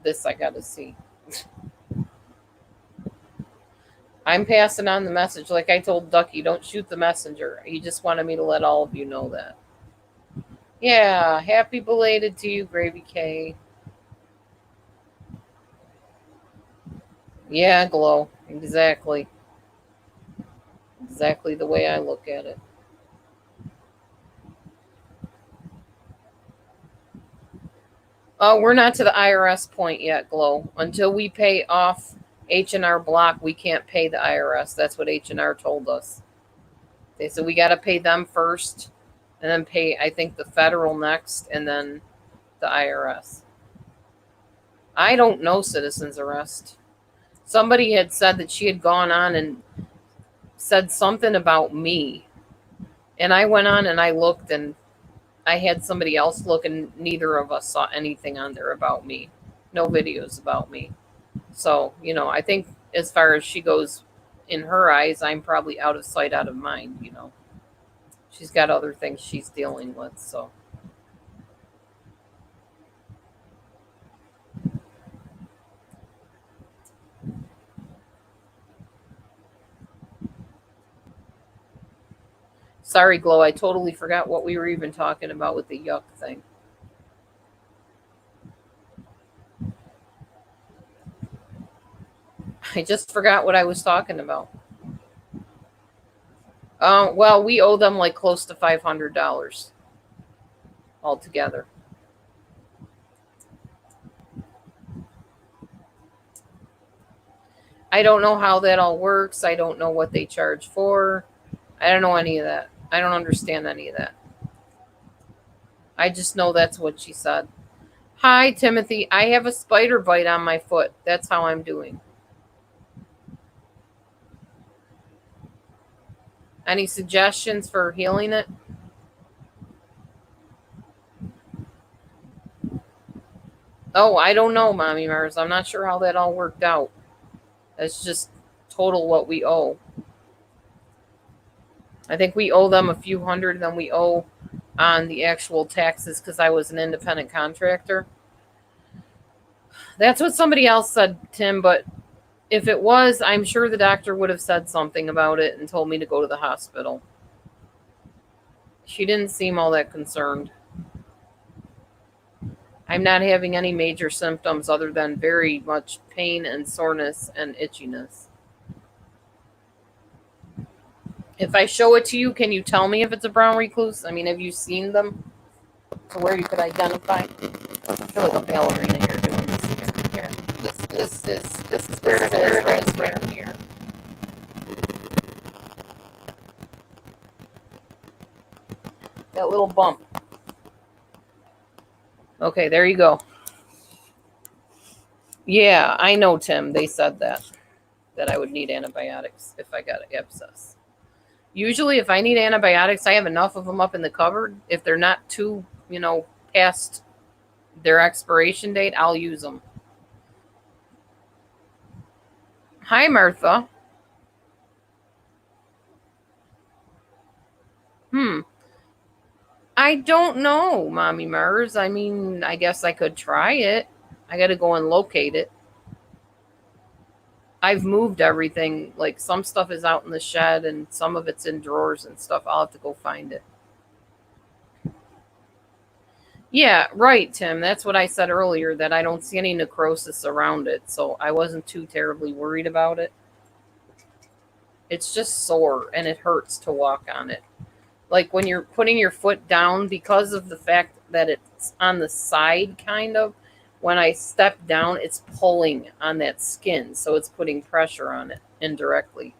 This I got to see. I'm passing on the message. Like I told Ducky, don't shoot the messenger. He just wanted me to let all of you know that. Yeah, happy belated to you, Gravy K. Yeah, Glow. Exactly. Exactly the way I look at it. Oh, we're not to the IRS point yet, Glow. Until we pay off H&R Block, we can't pay the IRS. That's what H&R told us. They said we got to pay them first, and then pay, I think, the federal next, and then the IRS. I don't know citizen's arrest. Somebody had said that she had gone on and said something about me. And I went on and I looked, and I had somebody else look, and neither of us saw anything on there about me. No videos about me. So, I think as far as she goes, in her eyes, I'm probably out of sight, out of mind. She's got other things she's dealing with, so. Sorry, Glow, I totally forgot what we were even talking about with the yuck thing. I just forgot what I was talking about. Well, we owe them like close to $500 altogether. I don't know how that all works. I don't know what they charge for. I don't know any of that. I don't understand any of that. I just know that's what she said. Hi, Timothy. I have a spider bite on my foot. That's how I'm doing. Any suggestions for healing it? Oh, I don't know, Mommy Mars. I'm not sure how that all worked out. That's just total what we owe. I think we owe them a few hundred than we owe on the actual taxes because I was an independent contractor. That's what somebody else said, Tim, but if it was, I'm sure the doctor would have said something about it and told me to go to the hospital. She didn't seem all that concerned. I'm not having any major symptoms other than very much pain and soreness and itchiness. If I show it to you, can you tell me if it's a brown recluse? I mean, have you seen them to where you could identify? I feel like a ballerina here doing this. Here. This is where it is right here. That little bump. Okay, there you go. Yeah, I know, Tim. They said that I would need antibiotics if I got an abscess. Usually, if I need antibiotics, I have enough of them up in the cupboard. If they're not too, past their expiration date, I'll use them. Hi, Martha. Hmm. I don't know, Mommy Mers. I mean, I guess I could try it. I got to go and locate it. I've moved everything. Like some stuff is out in the shed and some of it's in drawers and stuff. I'll have to go find it. Yeah, right, Tim. That's what I said earlier, that I don't see any necrosis around it. So I wasn't too terribly worried about it. It's just sore and it hurts to walk on it. Like when you're putting your foot down, because of the fact that it's on the side, kind of, when I step down, it's pulling on that skin. So it's putting pressure on it indirectly.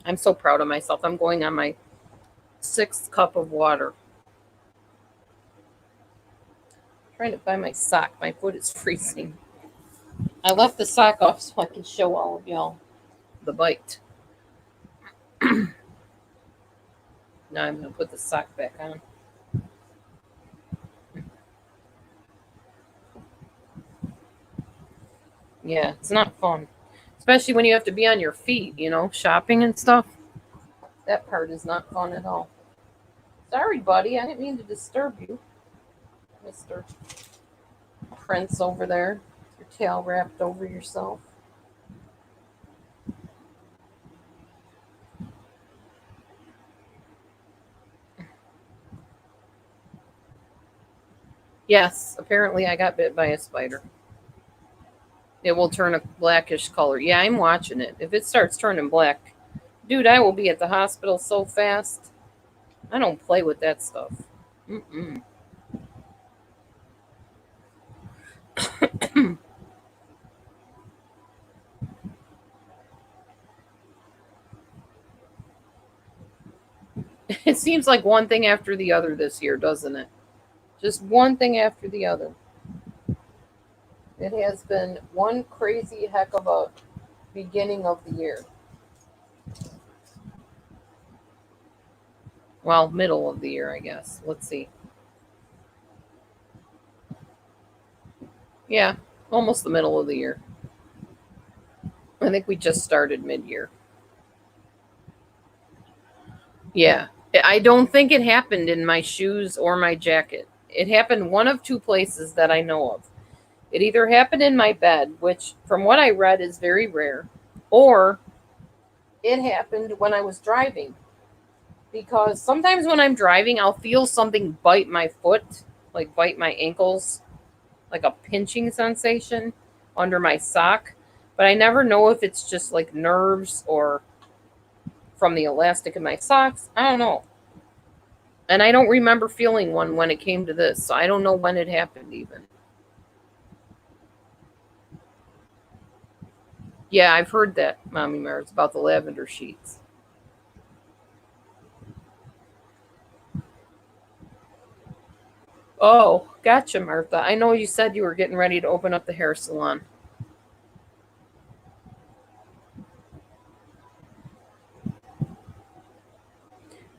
I'm so proud of myself. I'm going on my 6th cup of water. I'm trying to find my sock. My foot is freezing. I left the sock off so I can show all of y'all the bite. Now I'm going to put the sock back on. Yeah, it's not fun. Especially when you have to be on your feet, shopping and stuff. That part is not fun at all. Sorry, buddy. I didn't mean to disturb you. Mr. Prince over there. Your tail wrapped over yourself. Yes, apparently I got bit by a spider. It will turn a blackish color. Yeah, I'm watching it. If it starts turning black, dude, I will be at the hospital so fast. I don't play with that stuff. Mm-mm. It seems like one thing after the other this year, doesn't it? Just one thing after the other. It has been one crazy heck of a beginning of the year. Well, middle of the year, I guess. Let's see. Yeah, almost the middle of the year. I think we just started mid year. Yeah. I don't think it happened in my shoes or my jacket. It happened one of two places that I know of. It either happened in my bed, which from what I read is very rare, or it happened when I was driving. Because sometimes when I'm driving, I'll feel something bite my foot, like bite my ankles, like a pinching sensation under my sock. But I never know if it's just like nerves or from the elastic in my socks. I don't know. And I don't remember feeling one when it came to this. So I don't know when it happened even. Yeah, I've heard that, Mommy Mars, about the lavender sheets. Oh, gotcha, Martha. I know you said you were getting ready to open up the hair salon.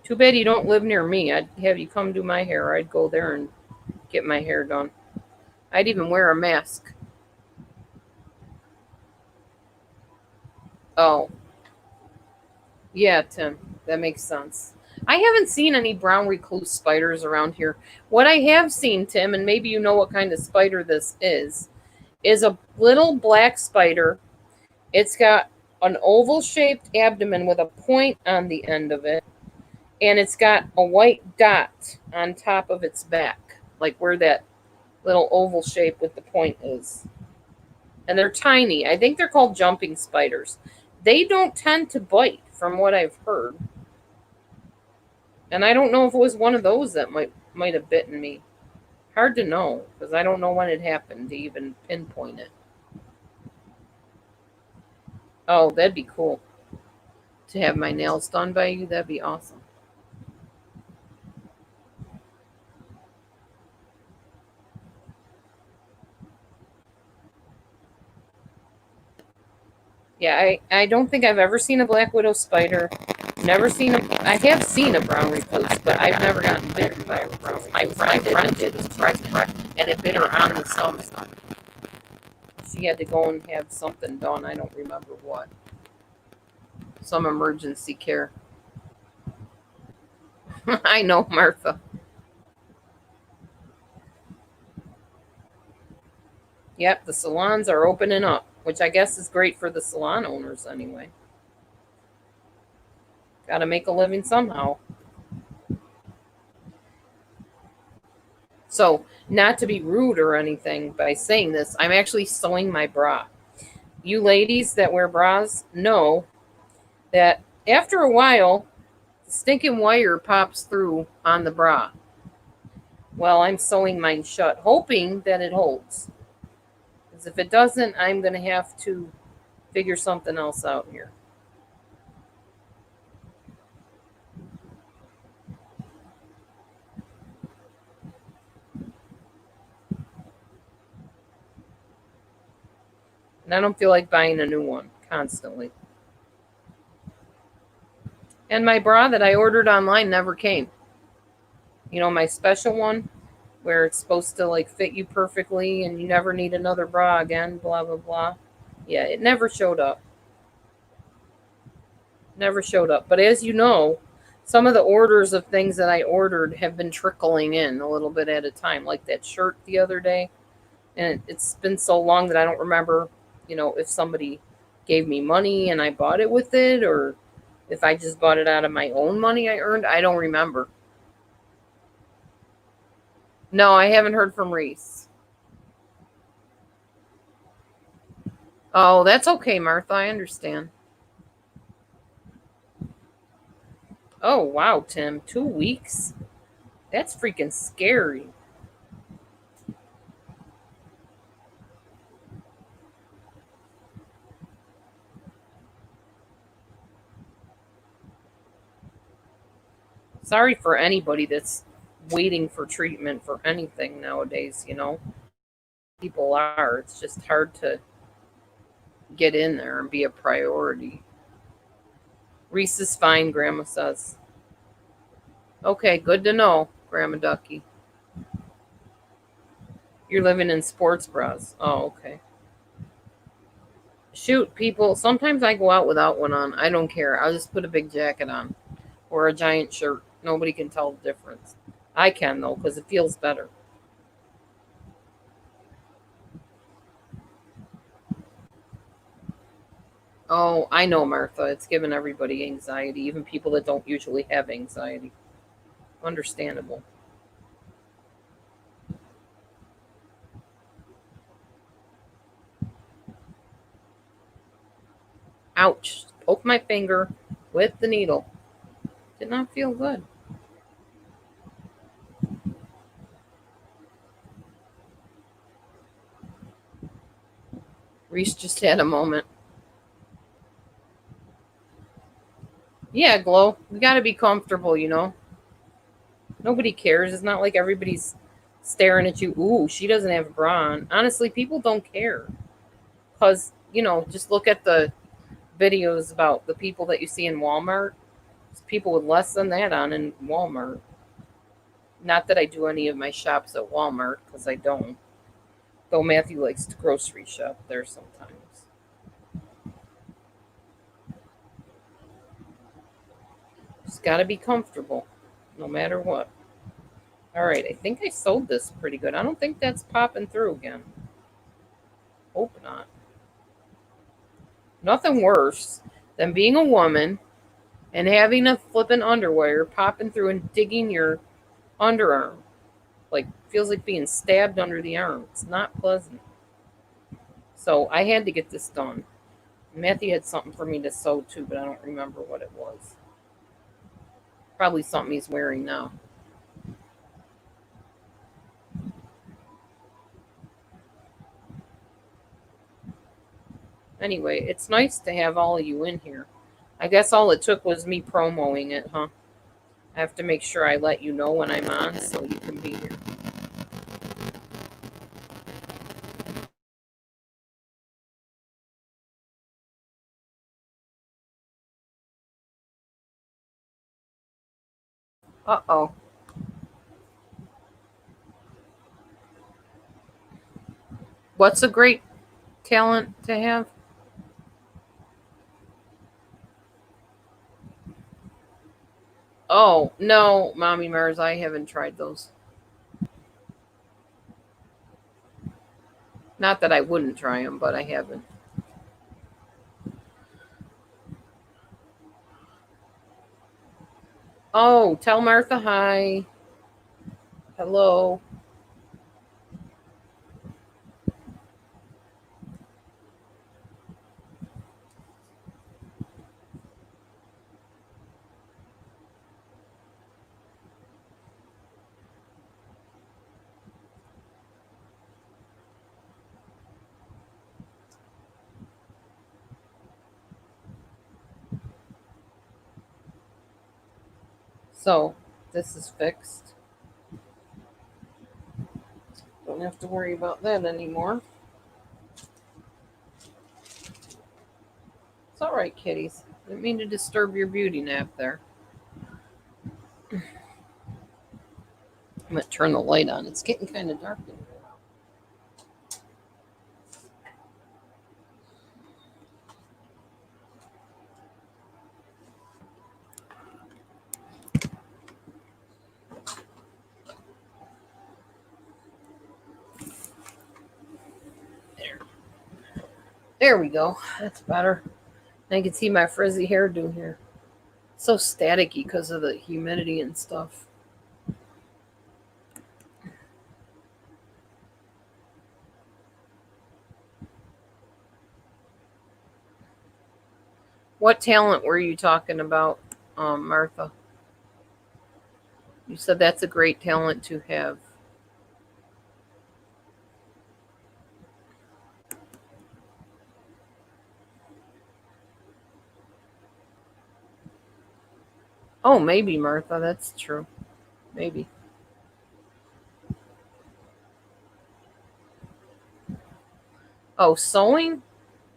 Too bad you don't live near me. I'd have you come do my hair. I'd go there and get my hair done. I'd even wear a mask. Oh, yeah, Tim. That makes sense. I haven't seen any brown recluse spiders around here. What I have seen, Tim, and maybe you know what kind of spider this is a little black spider. It's got an oval shaped abdomen with a point on the end of it, and it's got a white dot on top of its back, like where that little oval shape with the point is. And they're tiny. I think they're called jumping spiders. They don't tend to bite, from what I've heard. And I don't know if it was one of those that might have bitten me. Hard to know because I don't know when it happened to even pinpoint it. Oh, that'd be cool to have my nails done by you. That'd be awesome. Yeah, I don't think I've ever seen a black widow spider. Never seen a. I have seen a brown recluse, but I've never gotten bitten by a brown. My friend did was pregnant, and it bit her on the stomach. She had to go and have something done. I don't remember what. Some emergency care. I know, Martha. Yep, the salons are opening up, which I guess is great for the salon owners anyway. Got to make a living somehow. So, not to be rude or anything by saying this, I'm actually sewing my bra. You ladies that wear bras know that after a while, the stinking wire pops through on the bra. Well, I'm sewing mine shut, hoping that it holds. Because if it doesn't, I'm going to have to figure something else out here. And I don't feel like buying a new one constantly. And my bra that I ordered online never came. You know, my special one where it's supposed to like fit you perfectly and you never need another bra again, blah, blah, blah. Yeah, it never showed up. Never showed up. But as you know, some of the orders of things that I ordered have been trickling in a little bit at a time, like that shirt the other day. And it's been so long that I don't remember, if somebody gave me money and I bought it with it, or if I just bought it out of my own money I earned. I don't remember. No, I haven't heard from Reese. Oh, that's okay, Martha. I understand. Oh, wow, Tim. 2 weeks? That's freaking scary. Sorry for anybody that's waiting for treatment for anything nowadays. People are. It's just hard to get in there and be a priority. Reese is fine, Grandma says. Okay, good to know, Grandma Ducky. You're living in sports bras. Oh, okay. Shoot, people, sometimes I go out without one on. I don't care. I'll just put a big jacket on or a giant shirt. Nobody can tell the difference. I can, though, because it feels better. Oh, I know, Martha. It's given everybody anxiety, even people that don't usually have anxiety. Understandable. Ouch. Poke my finger with the needle. Did not feel good. Reese just had a moment. Yeah, Glow. We got to be comfortable. Nobody cares. It's not like everybody's staring at you. Ooh, she doesn't have a bra on. Honestly, people don't care. Because, just look at the videos about the people that you see in Walmart. It's people with less than that on in Walmart. Not that I do any of my shops at Walmart, because I don't. Though Matthew likes to grocery shop there sometimes. Just got to be comfortable, no matter what. All right, I think I sold this pretty good. I don't think that's popping through again. Hope not. Nothing worse than being a woman and having a flippin' underwire popping through and digging your underarm. Like, feels like being stabbed under the arm. It's not pleasant. So I had to get this done. Matthew had something for me to sew too, but I don't remember what it was. Probably something he's wearing now. Anyway, it's nice to have all of you in here. I guess all it took was me promoting it, huh? I have to make sure I let you know when I'm on so you can be here. Uh oh. What's a great talent to have? Oh, no, Mommy Mars, I haven't tried those. Not that I wouldn't try them, but I haven't. Oh, tell Martha hi. Hello. So, this is fixed. Don't have to worry about that anymore. It's all right, kitties. Didn't mean to disturb your beauty nap there. I'm going to turn the light on. It's getting kind of dark in here. There we go. That's better. I can see my frizzy hairdo here. So staticky because of the humidity and stuff. What talent were you talking about, Martha? You said that's a great talent to have. Oh, maybe, Martha. That's true. Maybe. Oh, sewing?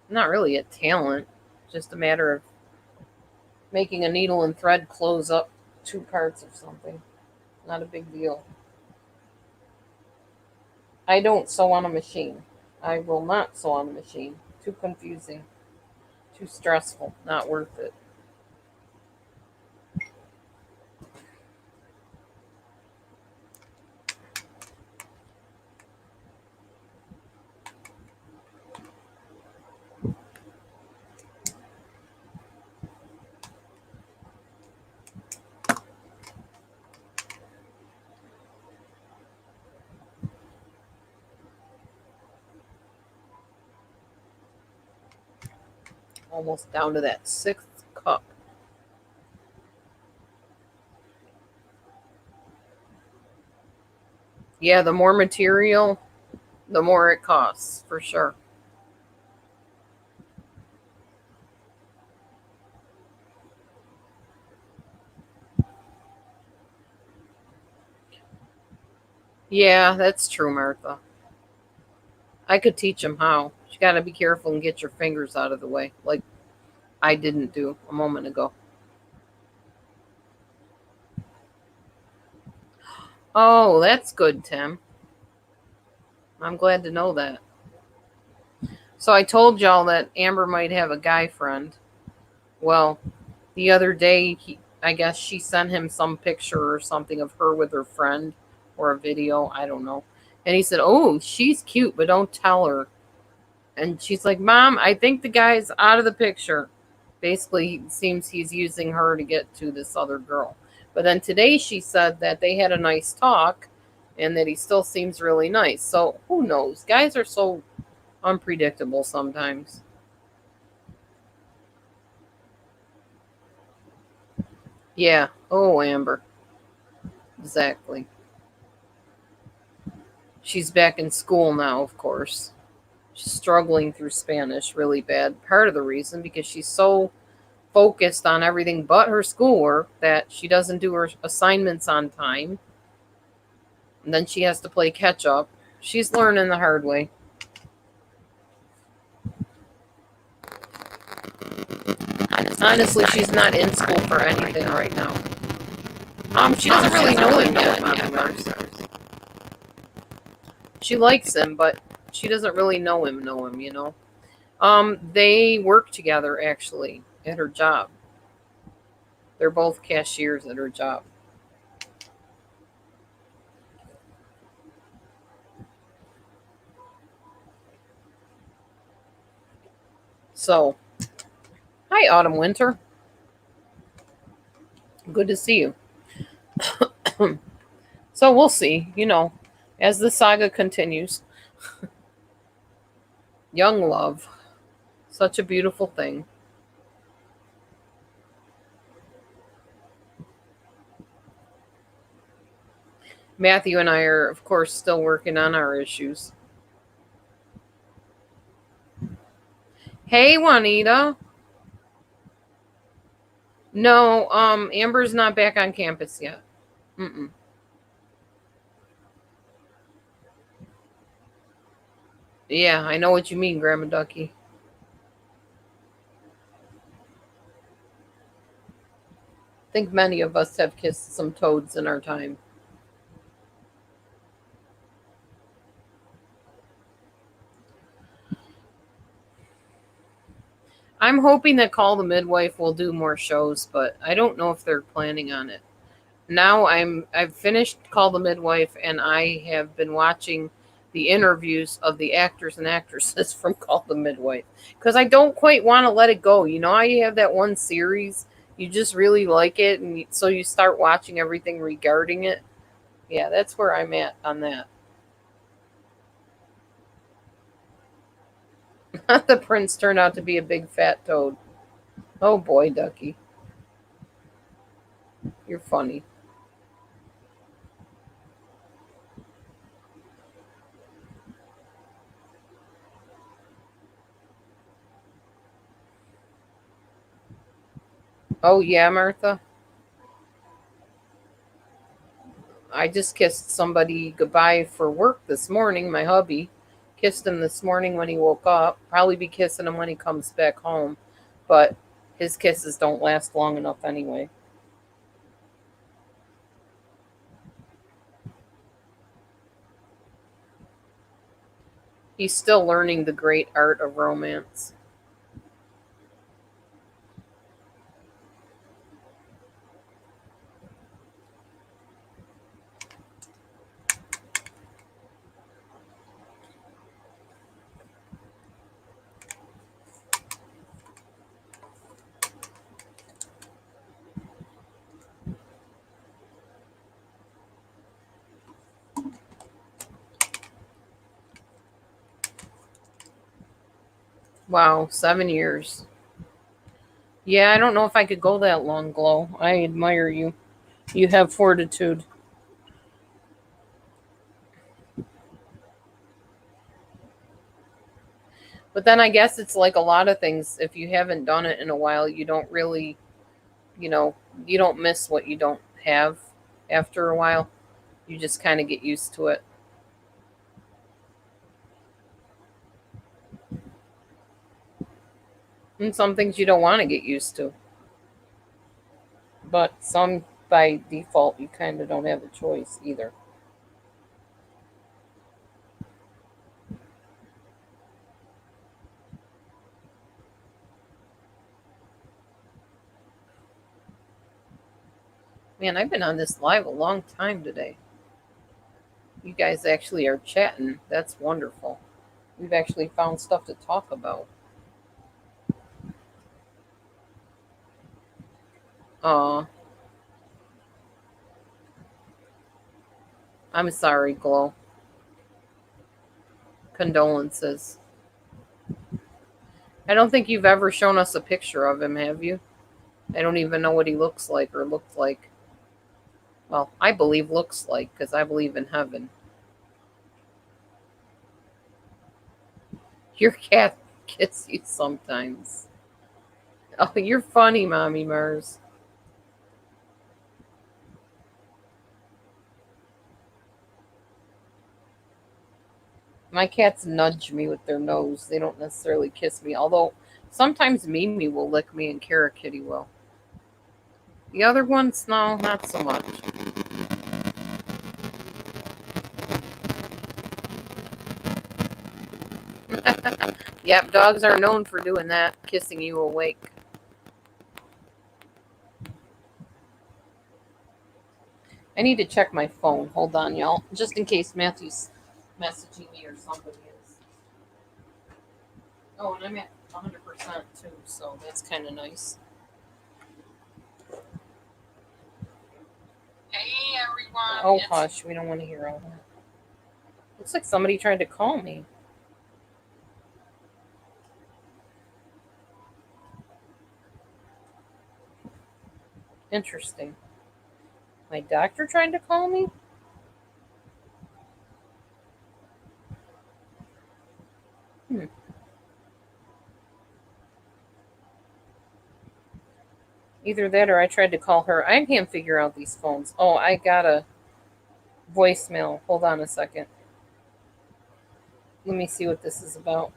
Not really a talent. Just a matter of making a needle and thread close up two parts of something. Not a big deal. I don't sew on a machine. I will not sew on a machine. Too confusing. Too stressful. Not worth it. Almost down to that sixth cup. Yeah, the more material, the more it costs, for sure. Yeah, that's true, Martha. I could teach him how. You got to be careful and get your fingers out of the way, like I didn't do a moment ago. Oh, that's good, Tim. I'm glad to know that. So I told y'all that Amber might have a guy friend. Well, the other day, I guess she sent him some picture or something of her with her friend or a video. I don't know. And he said, "Oh, she's cute, but don't tell her." And she's like, "Mom, I think the guy's out of the picture." Basically, it seems he's using her to get to this other girl. But then today she said that they had a nice talk and that he still seems really nice. So who knows? Guys are so unpredictable sometimes. Yeah. Oh, Amber. Exactly. She's back in school now, of course. She's struggling through Spanish really bad. Part of the reason because she's so focused on everything but her schoolwork that she doesn't do her assignments on time. And then she has to play catch up. She's learning the hard way. Honestly, she's not in school for anything right now. She doesn't really know him yet, Mom and Mars. She likes him, but she doesn't really know him. They work together actually at her job. They're both cashiers at her job. So, hi, Autumn Winter. Good to see you. So, we'll see, as the saga continues. Young love. Such a beautiful thing. Matthew and I are, of course, still working on our issues. Hey, Juanita. No, Amber's not back on campus yet. Mm-mm. Yeah, I know what you mean, Grandma Ducky. I think many of us have kissed some toads in our time. I'm hoping that Call the Midwife will do more shows, but I don't know if they're planning on it. Now I've finished Call the Midwife and I have been watching the interviews of the actors and actresses from Call the Midwife, because I don't quite want to let it go. You know how you have that one series, you just really like it, and so you start watching everything regarding it. Yeah, that's where I'm at on that. The prince turned out to be a big fat toad. Oh boy, Ducky, you're funny. Oh yeah, Martha. I just kissed somebody goodbye for work this morning. My hubby kissed him this morning when he woke up. Probably be kissing him when he comes back home, but his kisses don't last long enough anyway. He's still learning the great art of romance. Wow, 7 years. Yeah, I don't know if I could go that long, Glow. I admire you. You have fortitude. But then I guess it's like a lot of things. If you haven't done it in a while, you don't really, you know, you don't miss what you don't have after a while. You just kind of get used to it. And some things you don't want to get used to. But some by default, you kind of don't have a choice either. Man, I've been on this live a long time today. You guys actually are chatting. That's wonderful. We've actually found stuff to talk about. Aw, I'm sorry, Glow. Condolences. I don't think you've ever shown us a picture of him, have you? I don't even know what he looks like or looked like. Well, I believe looks like because I believe in heaven. Your cat gets you sometimes. Oh, you're funny, Mommy Mars. My cats nudge me with their nose. They don't necessarily kiss me, although sometimes Mimi will lick me and Kara Kitty will. The other ones, no, not so much. Yep, dogs are known for doing that, kissing you awake. I need to check my phone. Hold on, y'all. Just in case Matthew's messaging me or somebody is. Oh, and I'm at 100% too, so that's kind of nice. Hey, everyone. Oh, hush. We don't want to hear all that. Looks like somebody tried to call me. Interesting. My doctor trying to call me? Hmm. Either that or I tried to call her. I can't figure out these phones. Oh, I got a voicemail. Hold on a second. Let me see what this is about.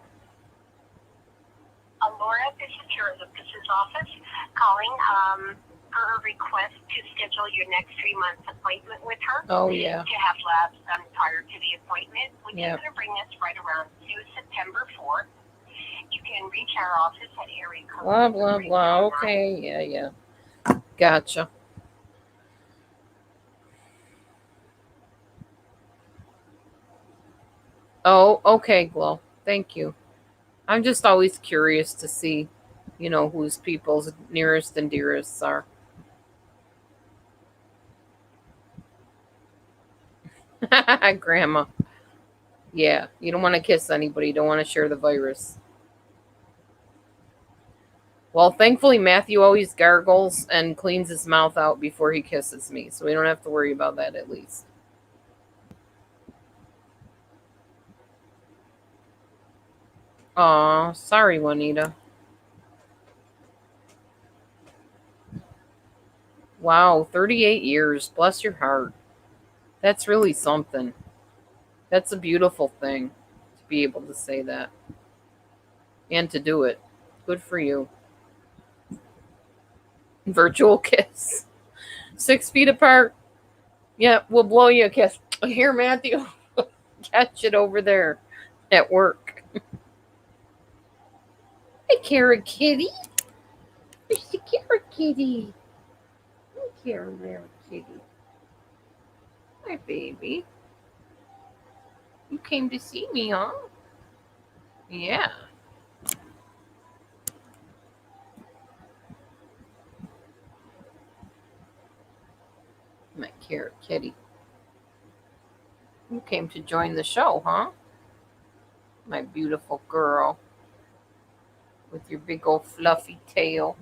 Laura, this is your Lucas's office calling for a request to schedule your next 3 month appointment with her. Oh, yeah. To have labs done prior to the appointment, which is going to bring us right around to September 4th. You can reach our office at area code. Blah, blah, blah. Okay, yeah, yeah. Gotcha. Oh, okay, Glow. Thank you. I'm just always curious to see, whose people's nearest and dearest are. Grandma. Yeah, you don't want to kiss anybody. You don't want to share the virus. Well, thankfully, Matthew always gargles and cleans his mouth out before he kisses me, so we don't have to worry about that at least. Aw, sorry, Juanita. Wow, 38 years. Bless your heart. That's really something. That's a beautiful thing to be able to say that and to do it. Good for you. Virtual kiss. 6 feet apart. Yeah, we'll blow you a kiss. Here, Matthew. Catch it over there at work. Hey, Carrot Kitty. Where's the Carrot Kitty? Hi, Carrot Kitty. Hi, baby. You came to see me, huh? Yeah. My Carrot Kitty. You came to join the show, huh? My beautiful girl. With your big old fluffy tail.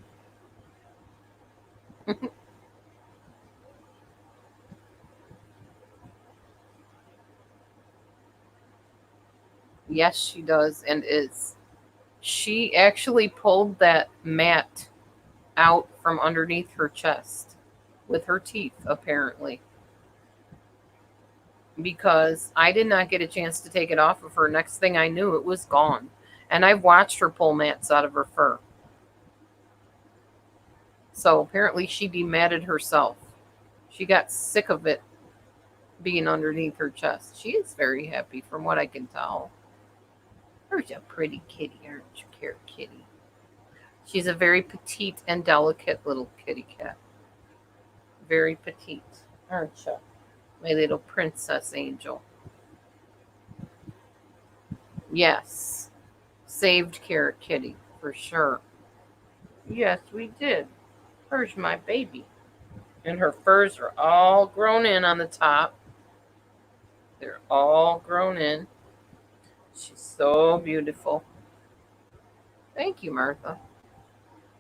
Yes, she does and is. She actually pulled that mat out from underneath her chest with her teeth, apparently. Because I did not get a chance to take it off of her. Next thing I knew, it was gone. And I've watched her pull mats out of her fur. So apparently she dematted herself. She got sick of it being underneath her chest. She is very happy from what I can tell. You're a pretty kitty, aren't you, Carrot Kitty? She's a very petite and delicate little kitty cat. Very petite, aren't you? My little princess angel. Yes. Saved Carrot Kitty, for sure. Yes, we did. Where's my baby? And her furs are all grown in on the top. They're all grown in. She's so beautiful. Thank you, Martha.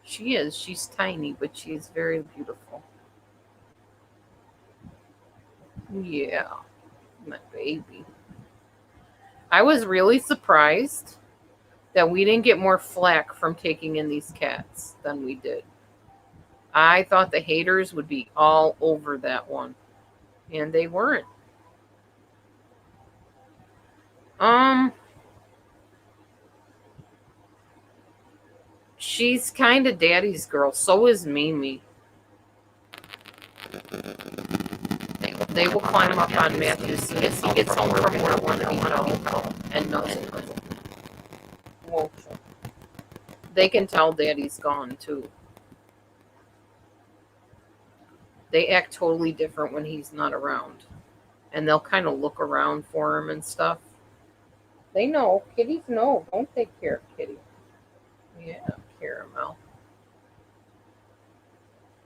She is. She's tiny, but she is very beautiful. Yeah, my baby. I was really surprised that we didn't get more flack from taking in these cats than we did. I thought the haters would be all over that one, and they weren't. Um, she's kind of daddy's girl. So is Mimi. They will climb up on Matthew as soon as he gets home from work when he knows and knows it. Won't you? They can tell daddy's gone too. They act totally different when he's not around. And they'll kind of look around for him and stuff. They know. Kitties know. Don't they, Carrot Kitty? Yeah, caramel.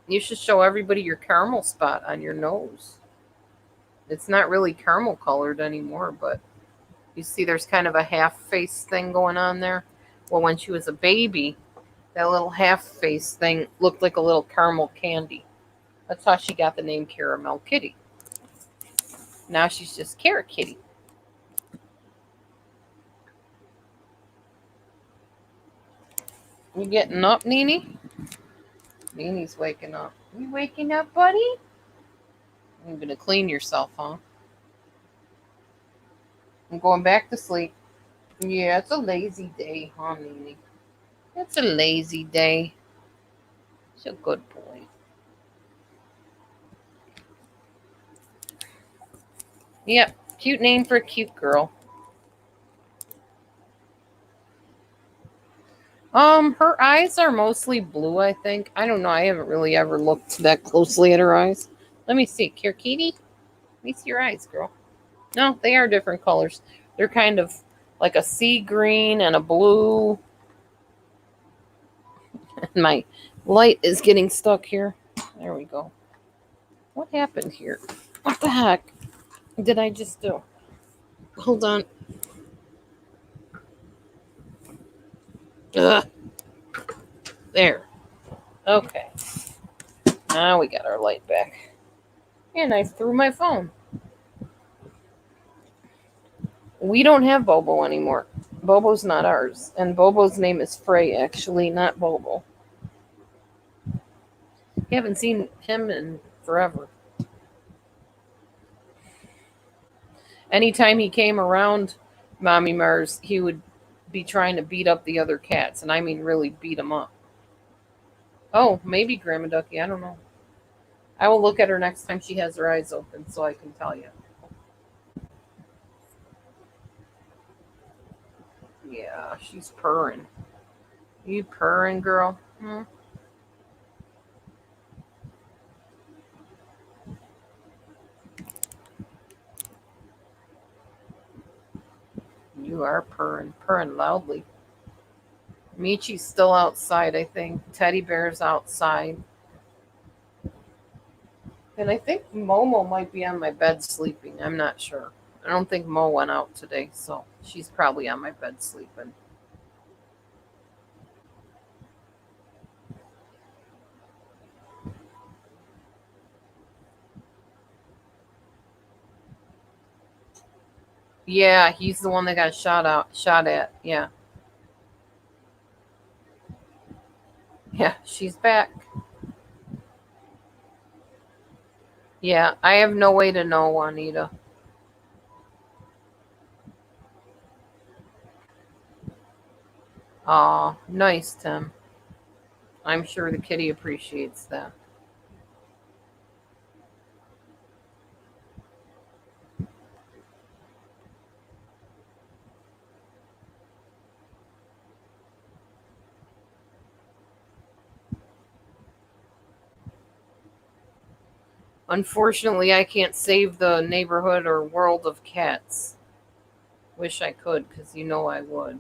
You should show everybody your caramel spot on your nose. It's not really caramel colored anymore, but you see there's kind of a half face thing going on there. Well, when she was a baby, that little half face thing looked like a little caramel candy. That's how she got the name Caramel Kitty. Now she's just Carrot Kitty. You getting up, Nene? Nene's waking up. You waking up, buddy? You're gonna clean yourself, huh? I'm going back to sleep. Yeah, it's a lazy day, huh, Nene? It's a lazy day. It's a good boy. Yep, cute name for a cute girl. Her eyes are mostly blue, I think. I don't know. I haven't really ever looked that closely at her eyes. Let me see. Kirkiti? Let me see your eyes, girl. No, they are different colors. They're kind of like a sea green and a blue. And my light is getting stuck here. There we go. What happened here? What the heck did I just do? Hold on. Ugh. There. Okay. Now we got our light back. And I threw my phone. We don't have Bobo anymore. Bobo's not ours. And Bobo's name is Frey, actually, not Bobo. You haven't seen him in forever. Anytime he came around Mommy Mars, he would be trying to beat up the other cats. And I mean, really beat them up. Oh, maybe Grandma Ducky. I don't know. I will look at her next time she has her eyes open so I can tell you. Yeah, she's purring. You purring, girl? Hmm? You are purring loudly. Michi's still outside, I think. Teddy Bear's outside. And I think Momo might be on my bed sleeping. I'm not sure. I don't think Mo went out today, so she's probably on my bed sleeping. Yeah, he's the one that got shot at. Yeah. Yeah, she's back. Yeah, I have no way to know, Juanita. Aw, nice, Tim. I'm sure the kitty appreciates that. Unfortunately, I can't save the neighborhood or world of cats. Wish I could, because you know I would.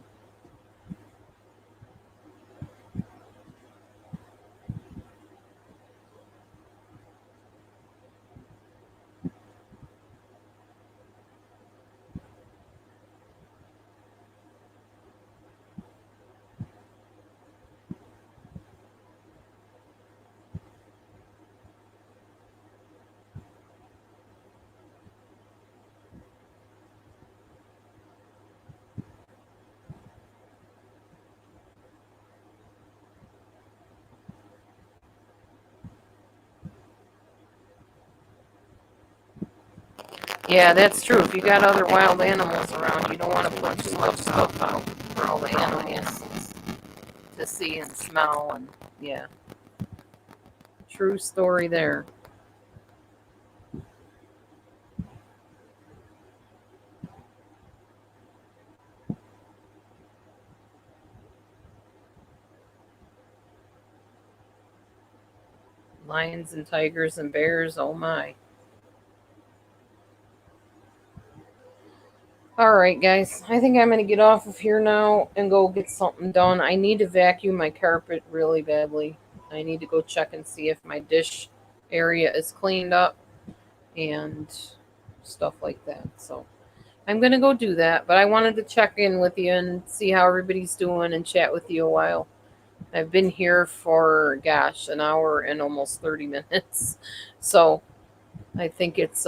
Yeah, that's true. If you got other wild animals around, you don't want to put too much stuff out for all the animals to see and smell. And yeah, true story there. Lions and tigers and bears, oh my. All right, guys. I think I'm going to get off of here now and go get something done. I need to vacuum my carpet really badly. I need to go check and see if my dish area is cleaned up and stuff like that. So I'm going to go do that. But I wanted to check in with you and see how everybody's doing and chat with you a while. I've been here for, gosh, an hour and almost 30 minutes. So I think it's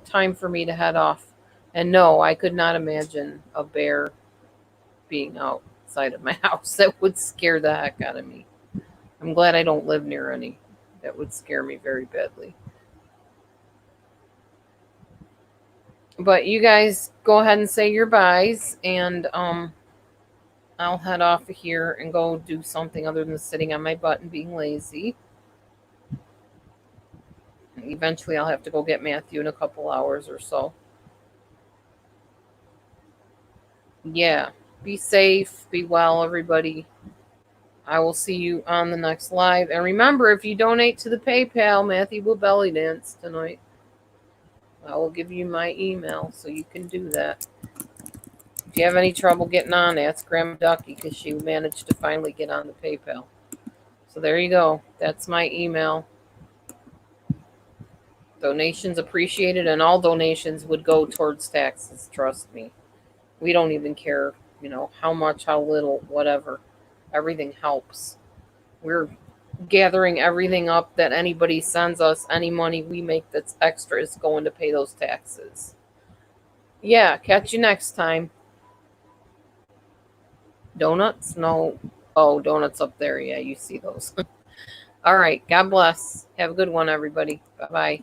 time for me to head off. And no, I could not imagine a bear being outside of my house. That would scare the heck out of me. I'm glad I don't live near any. That would scare me very badly. But you guys go ahead and say your byes, and I'll head off of here and go do something other than sitting on my butt and being lazy. Eventually, I'll have to go get Matthew in a couple hours or so. Yeah, be safe, be well, everybody. I will see you on the next live. And remember, if you donate to the PayPal, Matthew will belly dance tonight. I will give you my email so you can do that. If you have any trouble getting on, ask Grandma Ducky because she managed to finally get on the PayPal. So there you go. That's my email. Donations appreciated, and all donations would go towards taxes. Trust me. We don't even care, how much, how little, whatever. Everything helps. We're gathering everything up that anybody sends us. Any money we make that's extra is going to pay those taxes. Yeah, catch you next time. Donuts? No. Oh, donuts up there. Yeah, you see those. All right. God bless. Have a good one, everybody. Bye bye.